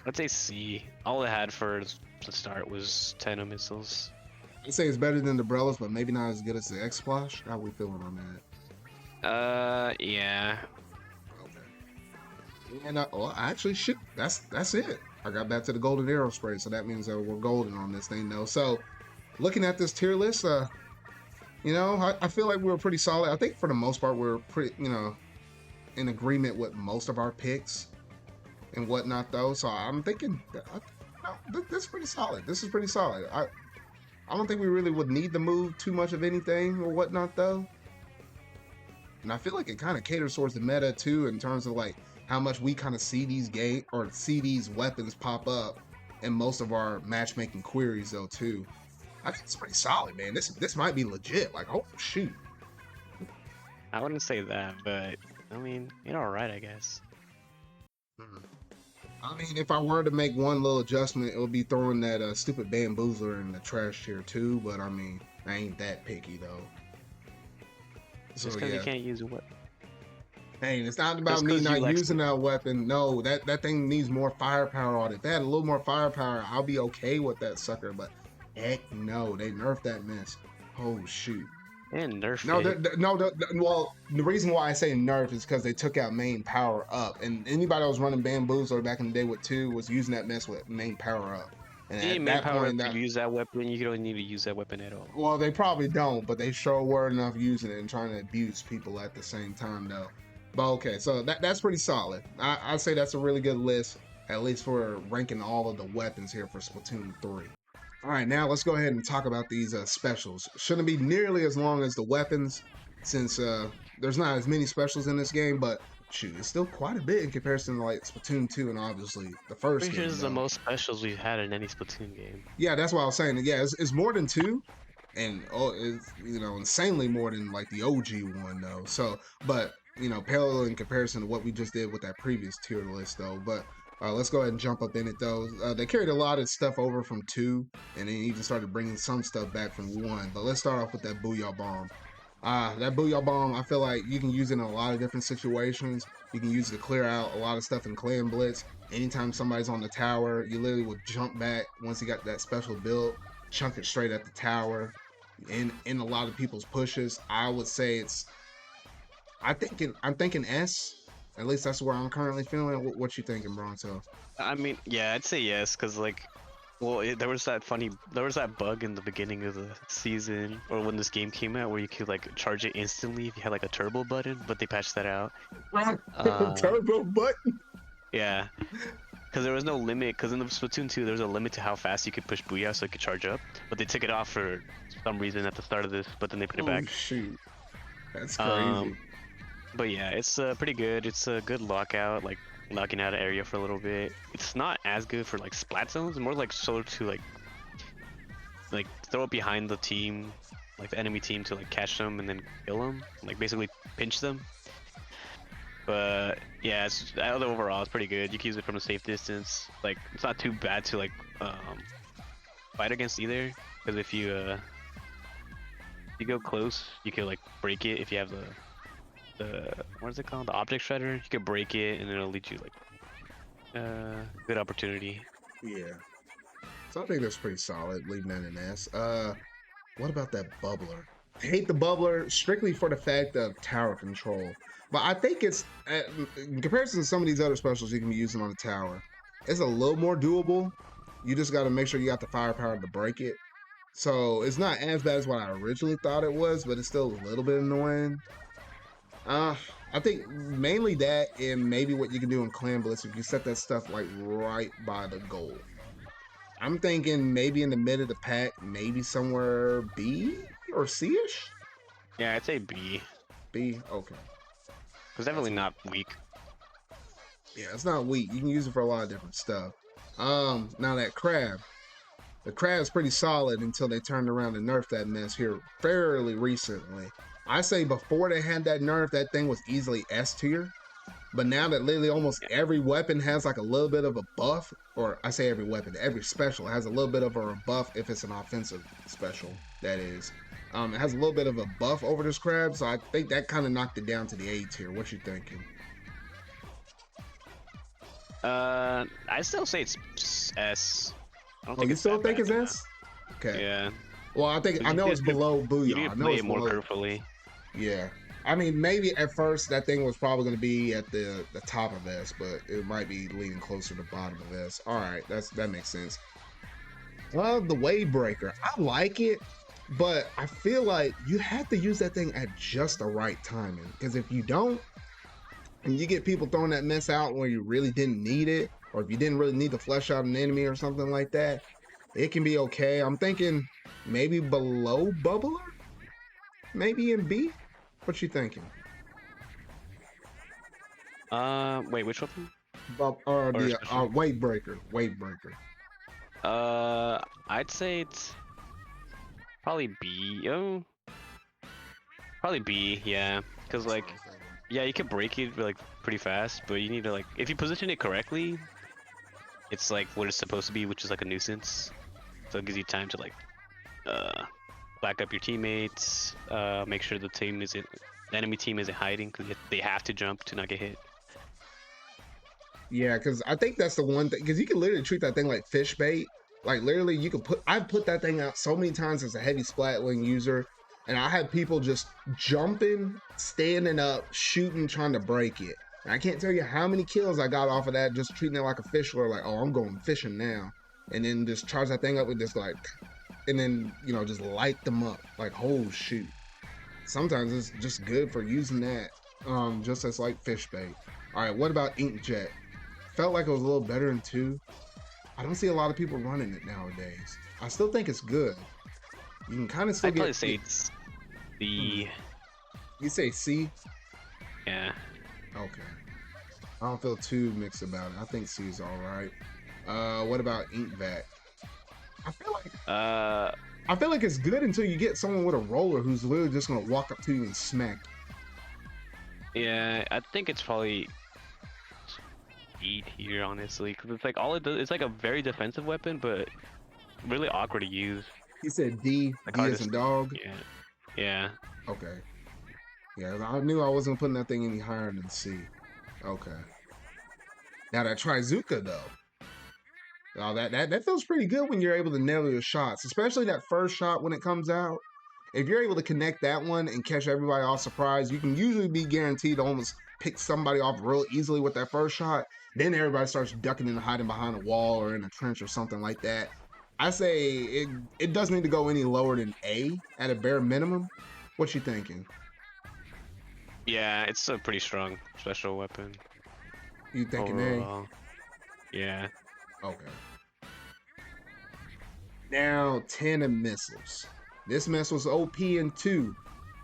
I'd say C. All it had for the start was 10 missiles. I'd say it's better than the Brellas, but maybe not as good as the X-Splash. How we feeling on that? Yeah. Okay. And actually, shit, that's it. I got back to the golden arrow spray, so that means we're golden on this thing, though. So, looking at this tier list, I feel like we were pretty solid. I think for the most part, we're pretty, in agreement with most of our picks and whatnot, though. So I'm thinking this is pretty solid. This is pretty solid. I don't think we really would need to move too much of anything or whatnot, though. And I feel like it kind of caters towards the meta too, in terms of like how much we kind of see these see these weapons pop up in most of our matchmaking queries, though, too. I think it's pretty solid, man. This might be legit. Like, oh shoot. I wouldn't say that, but I mean, you're alright, I guess. I mean, if I were to make one little adjustment, it would be throwing that stupid bamboozler in the trash tier too. But I mean, I ain't that picky though. So Just because yeah. you can't use a weapon. Hey, it's not about Just me 'cause you not like using that weapon. No, that thing needs more firepower on it. If they had a little more firepower, I'll be okay with that sucker. But heck no, they nerfed that mess. Oh shoot. And nerf No, it. well, the reason why I say nerf is because they took out main power up, and anybody that was running bamboozler back in the day with 2 was using that mess with main power up. And You need at main that power point, to use that weapon. You don't need to use that weapon at all. well, they probably don't, but they sure were enough using it and trying to abuse people at the same time, though. But okay, so that's pretty solid. I'd say that's a really good list, at least for ranking all of the weapons here for Splatoon 3. All right, now let's go ahead and talk about these specials. Shouldn't be nearly as long as the weapons, since there's not as many specials in this game, but shoot, it's still quite a bit in comparison to like Splatoon 2 and obviously the first Pretty sure game. this is the most specials we've had in any Splatoon game. Yeah, that's what I was saying. Yeah, it's more than 2, and it's insanely more than like the OG one though. So, but pale in comparison to what we just did with that previous tier list though. But let's go ahead and jump up in it though. They carried a lot of stuff over from 2, and then even started bringing some stuff back from 1. But let's start off with that Booyah Bomb. That Booyah Bomb, I feel like you can use it in a lot of different situations. You can use it to clear out a lot of stuff in Clan Blitz. Anytime somebody's on the tower, you literally would jump back once you got that special build, chunk it straight at the tower. In a lot of people's pushes, I would say I'm thinking S. At least that's where I'm currently feeling. What you thinking, Bronto? I mean, yeah, I'd say yes, because like Well, there was that bug in the beginning of the season, or when this game came out, where you could like charge it instantly if you had like a turbo button, but they patched that out. Turbo button. Yeah, because there was no limit. Because in the Splatoon 2, there was a limit to how fast you could push Booyah so it could charge up, but they took it off for some reason at the start of this, but then they put it Oh back. shoot, that's crazy. Um, but yeah, it's pretty good. It's a good lockout, like locking out an area for a little bit. It's not as good for like splat zones, more like so to like throw it behind the team, like the enemy team to like catch them and then kill them, like basically pinch them. But yeah, overall it's pretty good. You can use it from a safe distance. Like it's not too bad to like fight against either, because if you go close, you can like break it if you have the what is it called? The object shredder. You can break it and it'll lead you like good opportunity. Yeah. So I think that's pretty solid, leaving that in S. What about that bubbler? I hate the bubbler strictly for the fact of tower control. But I think it's, in comparison to some of these other specials you can be using on the tower, it's a little more doable. You just got to make sure you got the firepower to break it. So it's not as bad as what I originally thought it was, but it's still a little bit annoying. I think mainly that, and maybe what you can do in Clan Blitz if you set that stuff like right by the goal. I'm thinking maybe in the mid of the pack, maybe somewhere B or C-ish? Yeah, I'd say B. B, okay. It's definitely not weak. Yeah, it's not weak. You can use it for a lot of different stuff. Now that crab. The crab's pretty solid until they turned around and nerfed that mess here fairly recently. I say before they had that nerf, that thing was easily S tier. But now that literally almost every weapon has like a little bit of a buff, or I say every weapon, every special has a little bit of a buff if it's an offensive special, that is. It has a little bit of a buff over this crab, so I think that kind of knocked it down to the A tier. What you thinking? I still say it's S. I don't Oh, think you it's still that think bad, it's S? Okay. Yeah. Well, I know it's below Booyah. You need I to know play it's it more below. carefully. Yeah. I mean, maybe at first that thing was probably going to be at the top of S, but it might be leaning closer to the bottom of S. All right, that makes sense. Well, the Wave Breaker, I like it, but I feel like you have to use that thing at just the right timing. Because if you don't, and you get people throwing that mess out where you really didn't need it, or if you didn't really need to flesh out an enemy or something like that, it can be okay. I'm thinking maybe below Bubbler, maybe in B. What you thinking? Wait, which one? Or the special? Wave Breaker. Wave Breaker. I'd say it's probably B. Oh, probably B. Yeah, because like, yeah, you can break it like pretty fast, but you need to like, if you position it correctly, it's like what it's supposed to be, which is like a nuisance. So it gives you time to like, back up your teammates, make sure the enemy team isn't hiding because they have to jump to not get hit. Yeah, because I think that's the one thing. Because you can literally treat that thing like fish bait. Like literally, you could put. I've put that thing out so many times as a heavy splatling user, and I had people just jumping, standing up, shooting, trying to break it. And I can't tell you how many kills I got off of that, just treating it like a fish. Where like, oh, I'm going fishing now, and then just charge that thing up with this like, and then just light them up. Like, oh shoot. Sometimes it's just good for using that, just as like fish bait. All right, what about Inkjet? Felt like it was a little better in 2. I don't see a lot of people running it nowadays. I still think it's good. You can kind of still I'd get. probably say it's B. You say C? Yeah. Okay. I don't feel too mixed about it. I think C is all right. What about Inkvat? I feel like it's good until you get someone with a roller who's literally just gonna walk up to you and smack you. Yeah, I think it's probably E tier, honestly, because it's like all it does. It's like a very defensive weapon, but really awkward to use. He said D. Like D as in dog. Yeah. Yeah. Okay. Yeah, I knew I wasn't putting that thing any higher than C. Okay. Now that Trizuka though. Oh, that feels pretty good when you're able to nail your shots, especially that first shot when it comes out. If you're able to connect that one and catch everybody off surprise, you can usually be guaranteed to almost pick somebody off real easily with that first shot. Then everybody starts ducking and hiding behind a wall or in a trench or something like that. I say it doesn't need to go any lower than A at a bare minimum. What you thinking? Yeah, it's a pretty strong special weapon You thinking A? overall. Yeah. Okay. Now, 10 of missiles. This mess was OP in 2,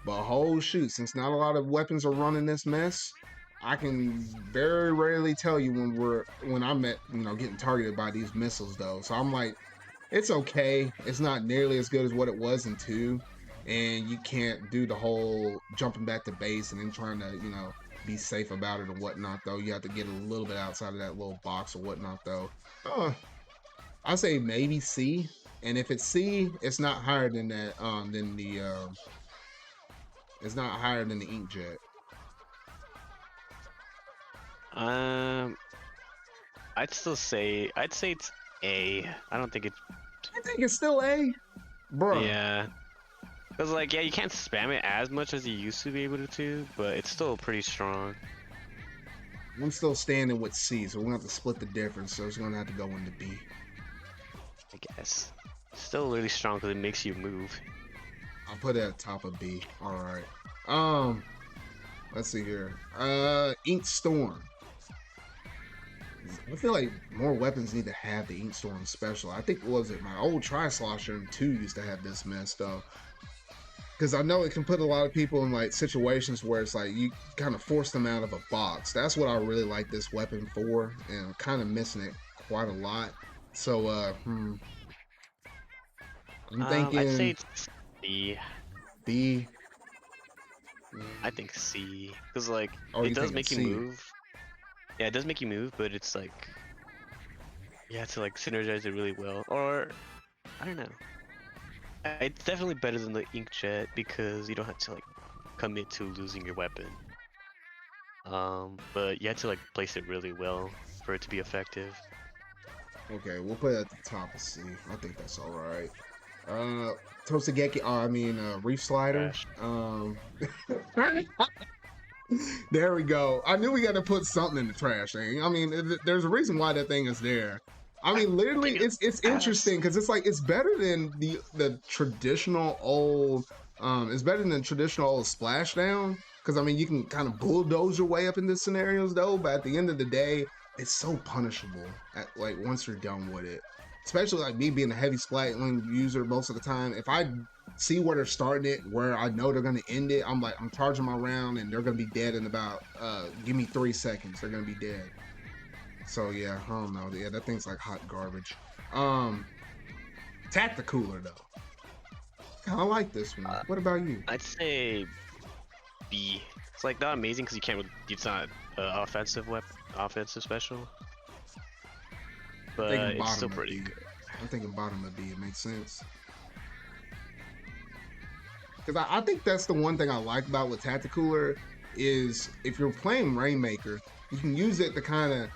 but whole shoot, since not a lot of weapons are running this mess, I can very rarely tell you when I'm at, getting targeted by these missiles though. So I'm like, it's okay. It's not nearly as good as what it was in 2, and you can't do the whole jumping back to base and then trying to, be safe about it and whatnot though. You have to get a little bit outside of that little box or whatnot though. I say maybe C, and if it's C, it's not higher than that. It's not higher than the inkjet. Um, I'd say it's A. I don't think it's. I think it's still A, bruh. Yeah. Cause like, yeah, you can't spam it as much as you used to be able to, but it's still pretty strong. I'm still standing with C, so we're gonna have to split the difference. So it's gonna have to go into B. I guess. Still really strong because it makes you move. I'll put it at the top of B. All right. Let's see here. Ink Storm. I feel like more weapons need to have the Ink Storm special. I think my old Tri-Slosher in 2 used to have this mess though. Because I know it can put a lot of people in like situations where it's like you kind of force them out of a box. That's what I really like this weapon for, and I'm kind of missing it quite a lot. So I'm thinking I'd say it's C. B. I think C, because like Oh, it does make you C? move. Yeah, it does make you move, but it's like you have to like synergize it really well. Or I don't know. It's definitely better than the inkjet because you don't have to like commit to losing your weapon. But you have to like place it really well for it to be effective. Okay, we'll put it at the top of C. I think that's all right. Tosegeki. Reef Slider. Trash. There we go. I knew we got to put something in the trash thing. I mean, there's a reason why that thing is there. I mean, literally, it's interesting because it's like it's better than the traditional old. It's better than traditional old splashdown because I mean you can kind of bulldoze your way up into scenarios though. But at the end of the day, it's so punishable. Like once you're done with it, especially like me being a heavy splatling user most of the time. If I see where they're starting it, where I know they're gonna end it, I'm charging my round and they're gonna be dead in about give me 3 seconds. They're gonna be dead. So yeah, I don't know. Yeah, that thing's like hot garbage. Tacticooler though. Kind of like this one. What about you? I'd say B. It's like not amazing because you can't. It's not offensive special, but it's still pretty good. I'm thinking bottom of B. It makes sense. Because I think that's the one thing I like about with Tacticooler is if you're playing Rainmaker, you can use it to kind of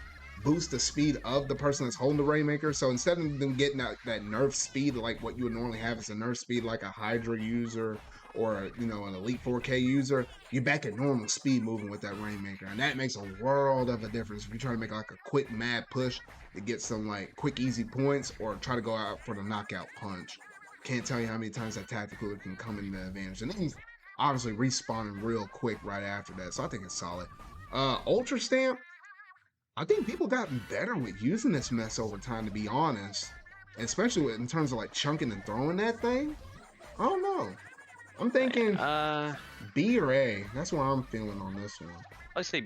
boost the speed of the person that's holding the Rainmaker. So instead of them getting that nerf speed like what you would normally have as a nerf speed like a Hydra user or an Elite 4K user, you're back at normal speed moving with that Rainmaker. And that makes a world of a difference if you're trying to make like a quick mad push to get some like quick easy points or try to go out for the knockout punch. Can't tell you how many times that Tacticooler can come in the advantage. And then he's obviously respawning real quick right after that. So I think it's solid. Ultra Stamp, I think people gotten better with using this mess over time, to be honest. Especially in terms of like chunking and throwing that thing. I don't know. I'm thinking B or A. That's what I'm feeling on this one. I'd say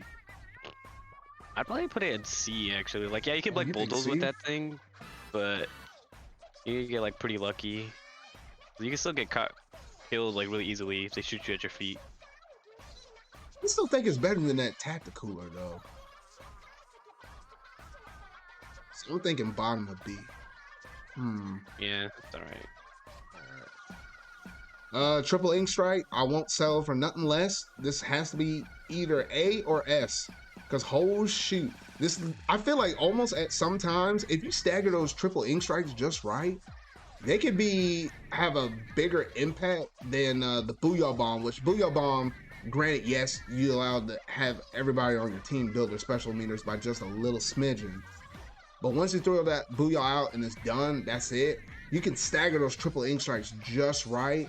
I'd probably put it in C actually. Like yeah, you can like bulldoze with that thing, but you get like pretty lucky. You can still get killed like really easily if they shoot you at your feet. I still think it's better than that Tacticooler though. So I'm thinking bottom of B. Yeah, that's alright. Triple Ink Strike, I won't sell for nothing less. This has to be either A or S. Because whole shoot. I feel like almost at sometimes, if you stagger those triple Ink Strikes just right, they could have a bigger impact than the Booyah Bomb, which Booyah Bomb, granted, yes, you allowed to have everybody on your team build their special meters by just a little smidgen. But once you throw that Booyah out and it's done, that's it. you can stagger those triple ink strikes just right,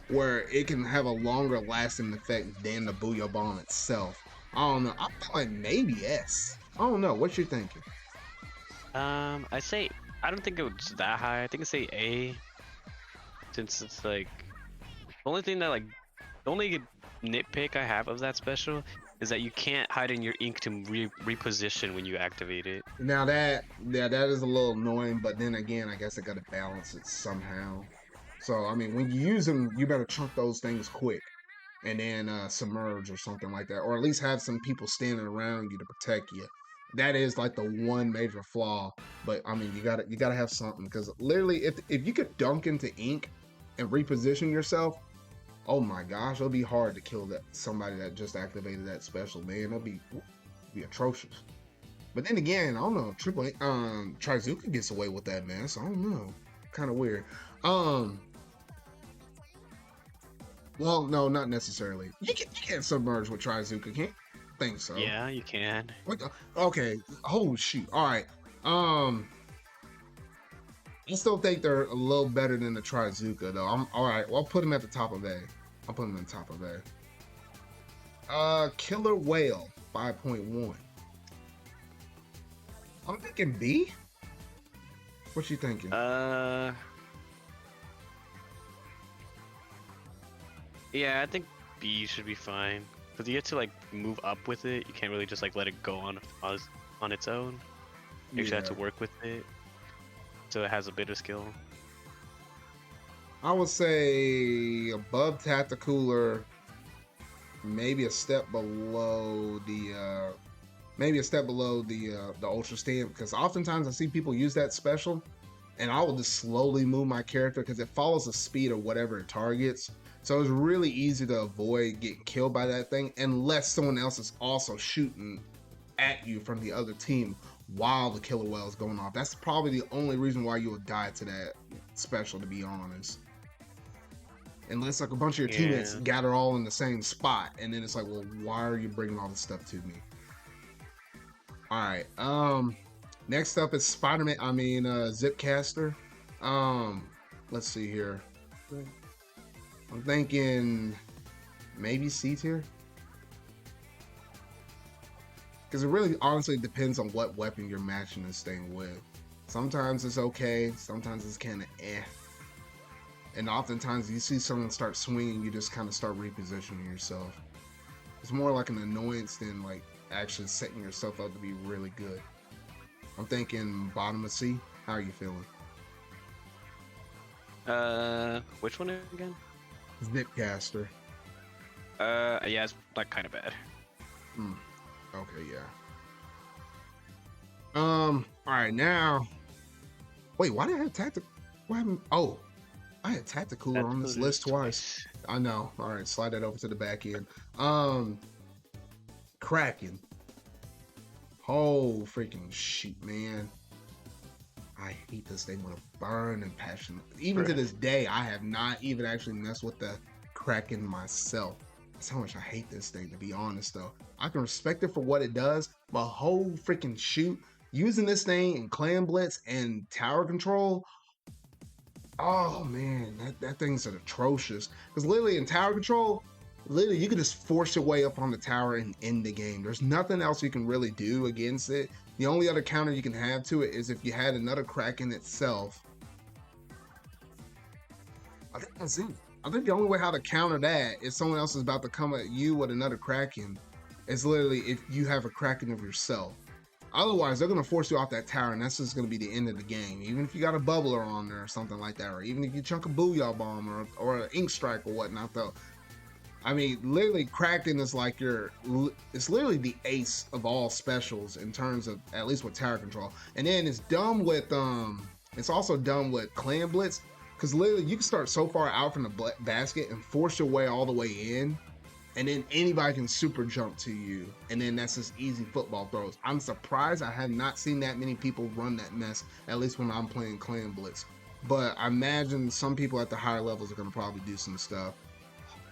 where it can have a longer lasting effect than the Booyah Bomb itself. I don't know. I feel like maybe S. I don't know. What you thinking? I say I don't think it was that high. I think I say A, since it's like the only thing that like the only nitpick I have of that special is that you can't hide in your ink to reposition when you activate it. Now that yeah, that is a little annoying, but then again, I guess I gotta balance it somehow. So I mean, when you use them, you better chunk those things quick, and then submerge or something like that, or at least have some people standing around you to protect you. That is like the one major flaw. But I mean, you gotta have something because literally, if you could dunk into ink and reposition yourself, oh my gosh, it'll be hard to kill that somebody that just activated that special, man. It'll be atrocious. But then again, I don't know. Trizuka gets away with that, man. So I don't know. Kind of weird. Um, well, no, not necessarily. You can't submerge with Trizuka, can't? Think so. Yeah, you can. What the? Okay. Oh shoot. All right. Um, I still think they're a little better than the Trizuka, though. I'm all right. Well, I'll put him at the top of A. I'll put him in the top of A. Killer Whale 5.1. I'm thinking B. What you thinking? Yeah, I think B should be fine. Because you have to like move up with it. You can't really just like let it go on its own. You actually have to work with it. So it has a bit of skill. I would say above Tacticooler, maybe a step below the Ultra Stand, because oftentimes I see people use that special and I will just slowly move my character because it follows the speed of whatever it targets. So it's really easy to avoid getting killed by that thing unless someone else is also shooting at you from the other team while the killer whale is going off. That's probably the only reason why you would die to that special, to be honest. Unless like a bunch of your teammates gather all in the same spot, and then it's like, well, why are you bringing all this stuff to me? All right. Next up is Spider-Man. Zipcaster. Let's see here. I'm thinking maybe C tier. Because it really honestly depends on what weapon you're matching this thing with. Sometimes it's okay, sometimes it's kind of eh. And oftentimes you see someone start swinging, you just kind of start repositioning yourself. It's more like an annoyance than like actually setting yourself up to be really good. I'm thinking bottom of C. How are you feeling? Which one again? Zipcaster. Yeah, it's like kind of bad. Okay, yeah. All right, now. Wait, why did I have What happened? Oh, I had Tacticooler on this list twice. I know. All right, slide that over to the back end. Kraken. Oh, freaking shoot, man. I hate this thing with a burning passion. Even to this day, I have not even actually messed with the Kraken myself. That's how much I hate this thing, to be honest, though. I can respect it for what it does, but whole freaking shoot, using this thing in Clan Blitz and tower control, oh man, that thing's atrocious. Because literally in tower control, literally you can just force your way up on the tower and end the game. There's nothing else you can really do against it. The only other counter you can have to it is if you had another Kraken itself. I think that's it. I think the only way how to counter that if someone else is about to come at you with another Kraken is literally if you have a Kraken of yourself. Otherwise, they're going to force you off that tower, and that's just going to be the end of the game. Even if you got a bubbler on there or something like that, or even if you chunk a Booyah Bomb or an Ink Strike or whatnot, though. I mean, literally, Kraken is like it's literally the ace of all specials in terms of, at least with tower control. And then it's it's also dumb with Clan Blitz, because literally you can start so far out from the basket and force your way all the way in, and then anybody can super jump to you, and then that's just easy football throws. I'm surprised I have not seen that many people run that mess, at least when I'm playing Clan Blitz. But I imagine some people at the higher levels are going to probably do some stuff.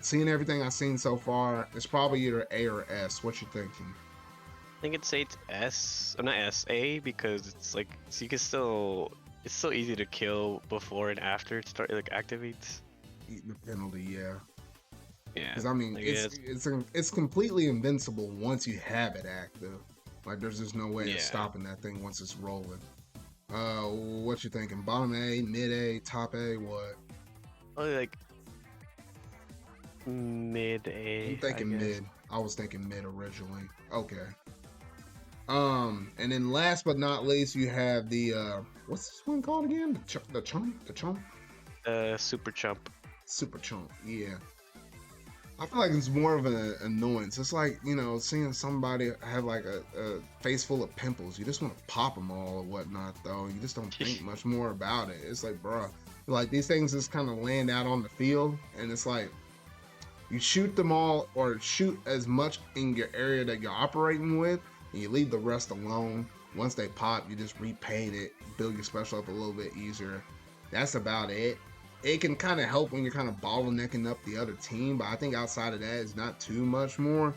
Seeing everything I've seen so far, it's probably either A or S. What you thinking? I think I'd say it's S, or not S, A, because it's like, so you can still it's so easy to kill before and after it activates. Eat the penalty, yeah. Yeah. Because I mean, Like, it's completely invincible once you have it active. Like there's just no way of Yeah. stopping that thing once it's rolling. What you thinking? Bottom A, mid A, top A, what? Probably like mid A. I'm thinking I guess. mid. I was thinking mid originally. Okay. And then last but not least, you have the what's this one called again? The chump? Super chump. Super chump. Yeah. I feel like it's more of an annoyance. It's like, you know, seeing somebody have like a face full of pimples. You just want to pop them all or whatnot, though. You just don't think much more about it. It's like, bruh, like these things just kind of land out on the field, and it's like you shoot them all or shoot as much in your area that you're operating with, and you leave the rest alone. Once they pop, you just repaint it, build your special up a little bit easier. That's about it. It can kind of help when you're kind of bottlenecking up the other team, but I think outside of that, it's not too much more.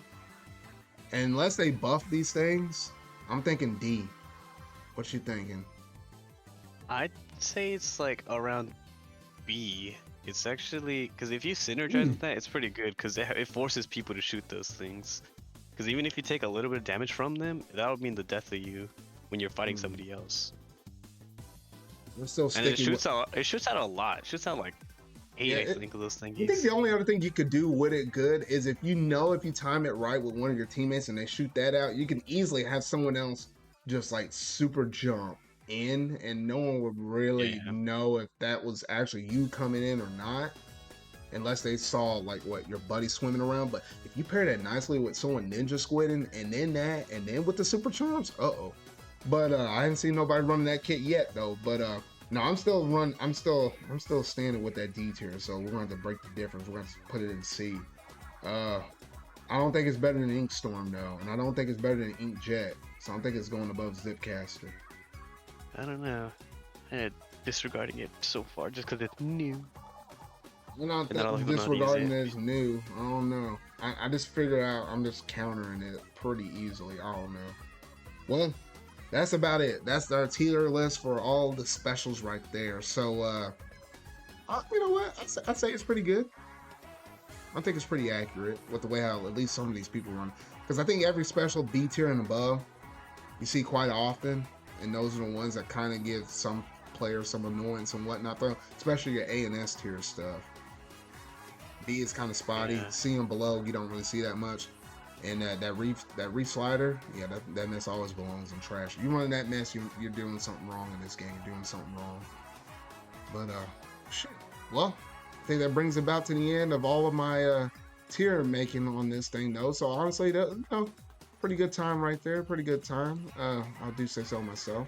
And unless they buff these things, I'm thinking D. What you thinking? I'd say it's like around B. It's actually because if you synergize with that, it's pretty good because it forces people to shoot those things. Because even if you take a little bit of damage from them, that would mean the death of you when you're fighting somebody else. We're still And it sticking shoots out. It shoots out a lot. It shoots out like 8, I think, of those things. I think the only other thing you could do with it good is if you time it right with one of your teammates and they shoot that out, you can easily have someone else just like super jump in, and no one would really know if that was actually you coming in or not, unless they saw like what your buddy swimming around. But if you pair that nicely with someone ninja squidding and then that and then with the super chomps, But I haven't seen nobody running that kit yet though. But no, I'm still standing with that D tier. So we're going to break the difference. We're going to put it in C. I don't think it's better than Inkstorm though, and I don't think it's better than Inkjet. So I don't think it's going above Zipcaster. I don't know. I'm disregarding it so far just because it's new. We're not disregarding it as new. I don't know. I just figured out I'm just countering it pretty easily. I don't know. Well, that's about it. That's our tier list for all the specials right there. So, you know what? I'd say it's pretty good. I think it's pretty accurate with the way how at least some of these people run. Because I think every special B tier and above, you see quite often. And those are the ones that kind of give some players some annoyance and whatnot, though. Especially your A and S tier stuff. B is kind of spotty. Yeah. C and below, you don't really see that much. And that reef slider, yeah, that mess always belongs in trash. You run that mess, you're doing something wrong in this game. You're doing something wrong. But shit. Well, I think that brings about to the end of all of my tier making on this thing, though. So honestly, pretty good time right there. Pretty good time. I do say so myself.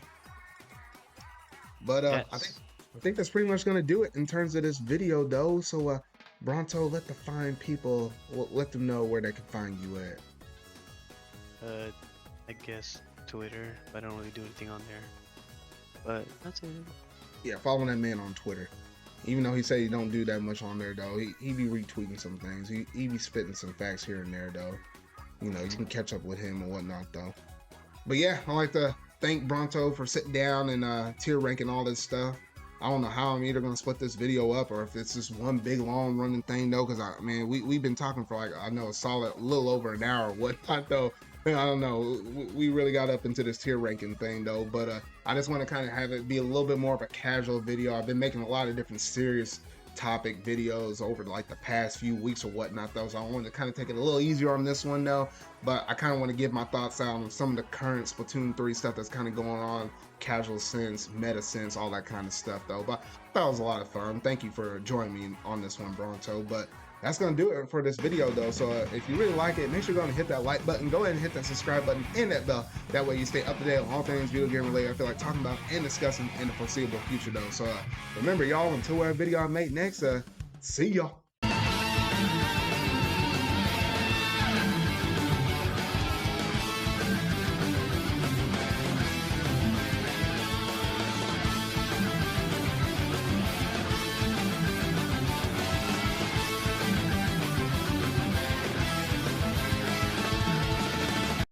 But Yes. I think that's pretty much gonna do it in terms of this video, though. So Bronto, let the fine people, let them know where they can find you at. I guess Twitter, but I don't really do anything on there. But that's it. Yeah, follow that man on Twitter. Even though he said he don't do that much on there, though, he be retweeting some things. He be spitting some facts here and there, though. You know, you can catch up with him and whatnot, though. But yeah, I'd like to thank Bronto for sitting down and tier ranking all this stuff. I don't know how I'm either going to split this video up or if it's just one big long running thing, though, because we've been talking for like, I know, a solid little over an hour or whatnot, though. I don't know. We really got up into this tier ranking thing, though, but I just want to kind of have it be a little bit more of a casual video. I've been making a lot of different serious topic videos over like the past few weeks or whatnot, though, so I wanted to kind of take it a little easier on this one, though. But I kind of want to give my thoughts out on some of the current Splatoon 3 stuff that's kind of going on, casual sense, meta sense, all that kind of stuff, though. But I thought it was a lot of fun. Thank you for joining me on this one, Bronto. But that's going to do it for this video, though. So if you really like it, make sure you're going to hit that like button. Go ahead and hit that subscribe button and that bell. That way you stay up to date on all things video game related I feel like talking about and discussing in the foreseeable future, though. So remember, y'all, until our video I make next, see y'all.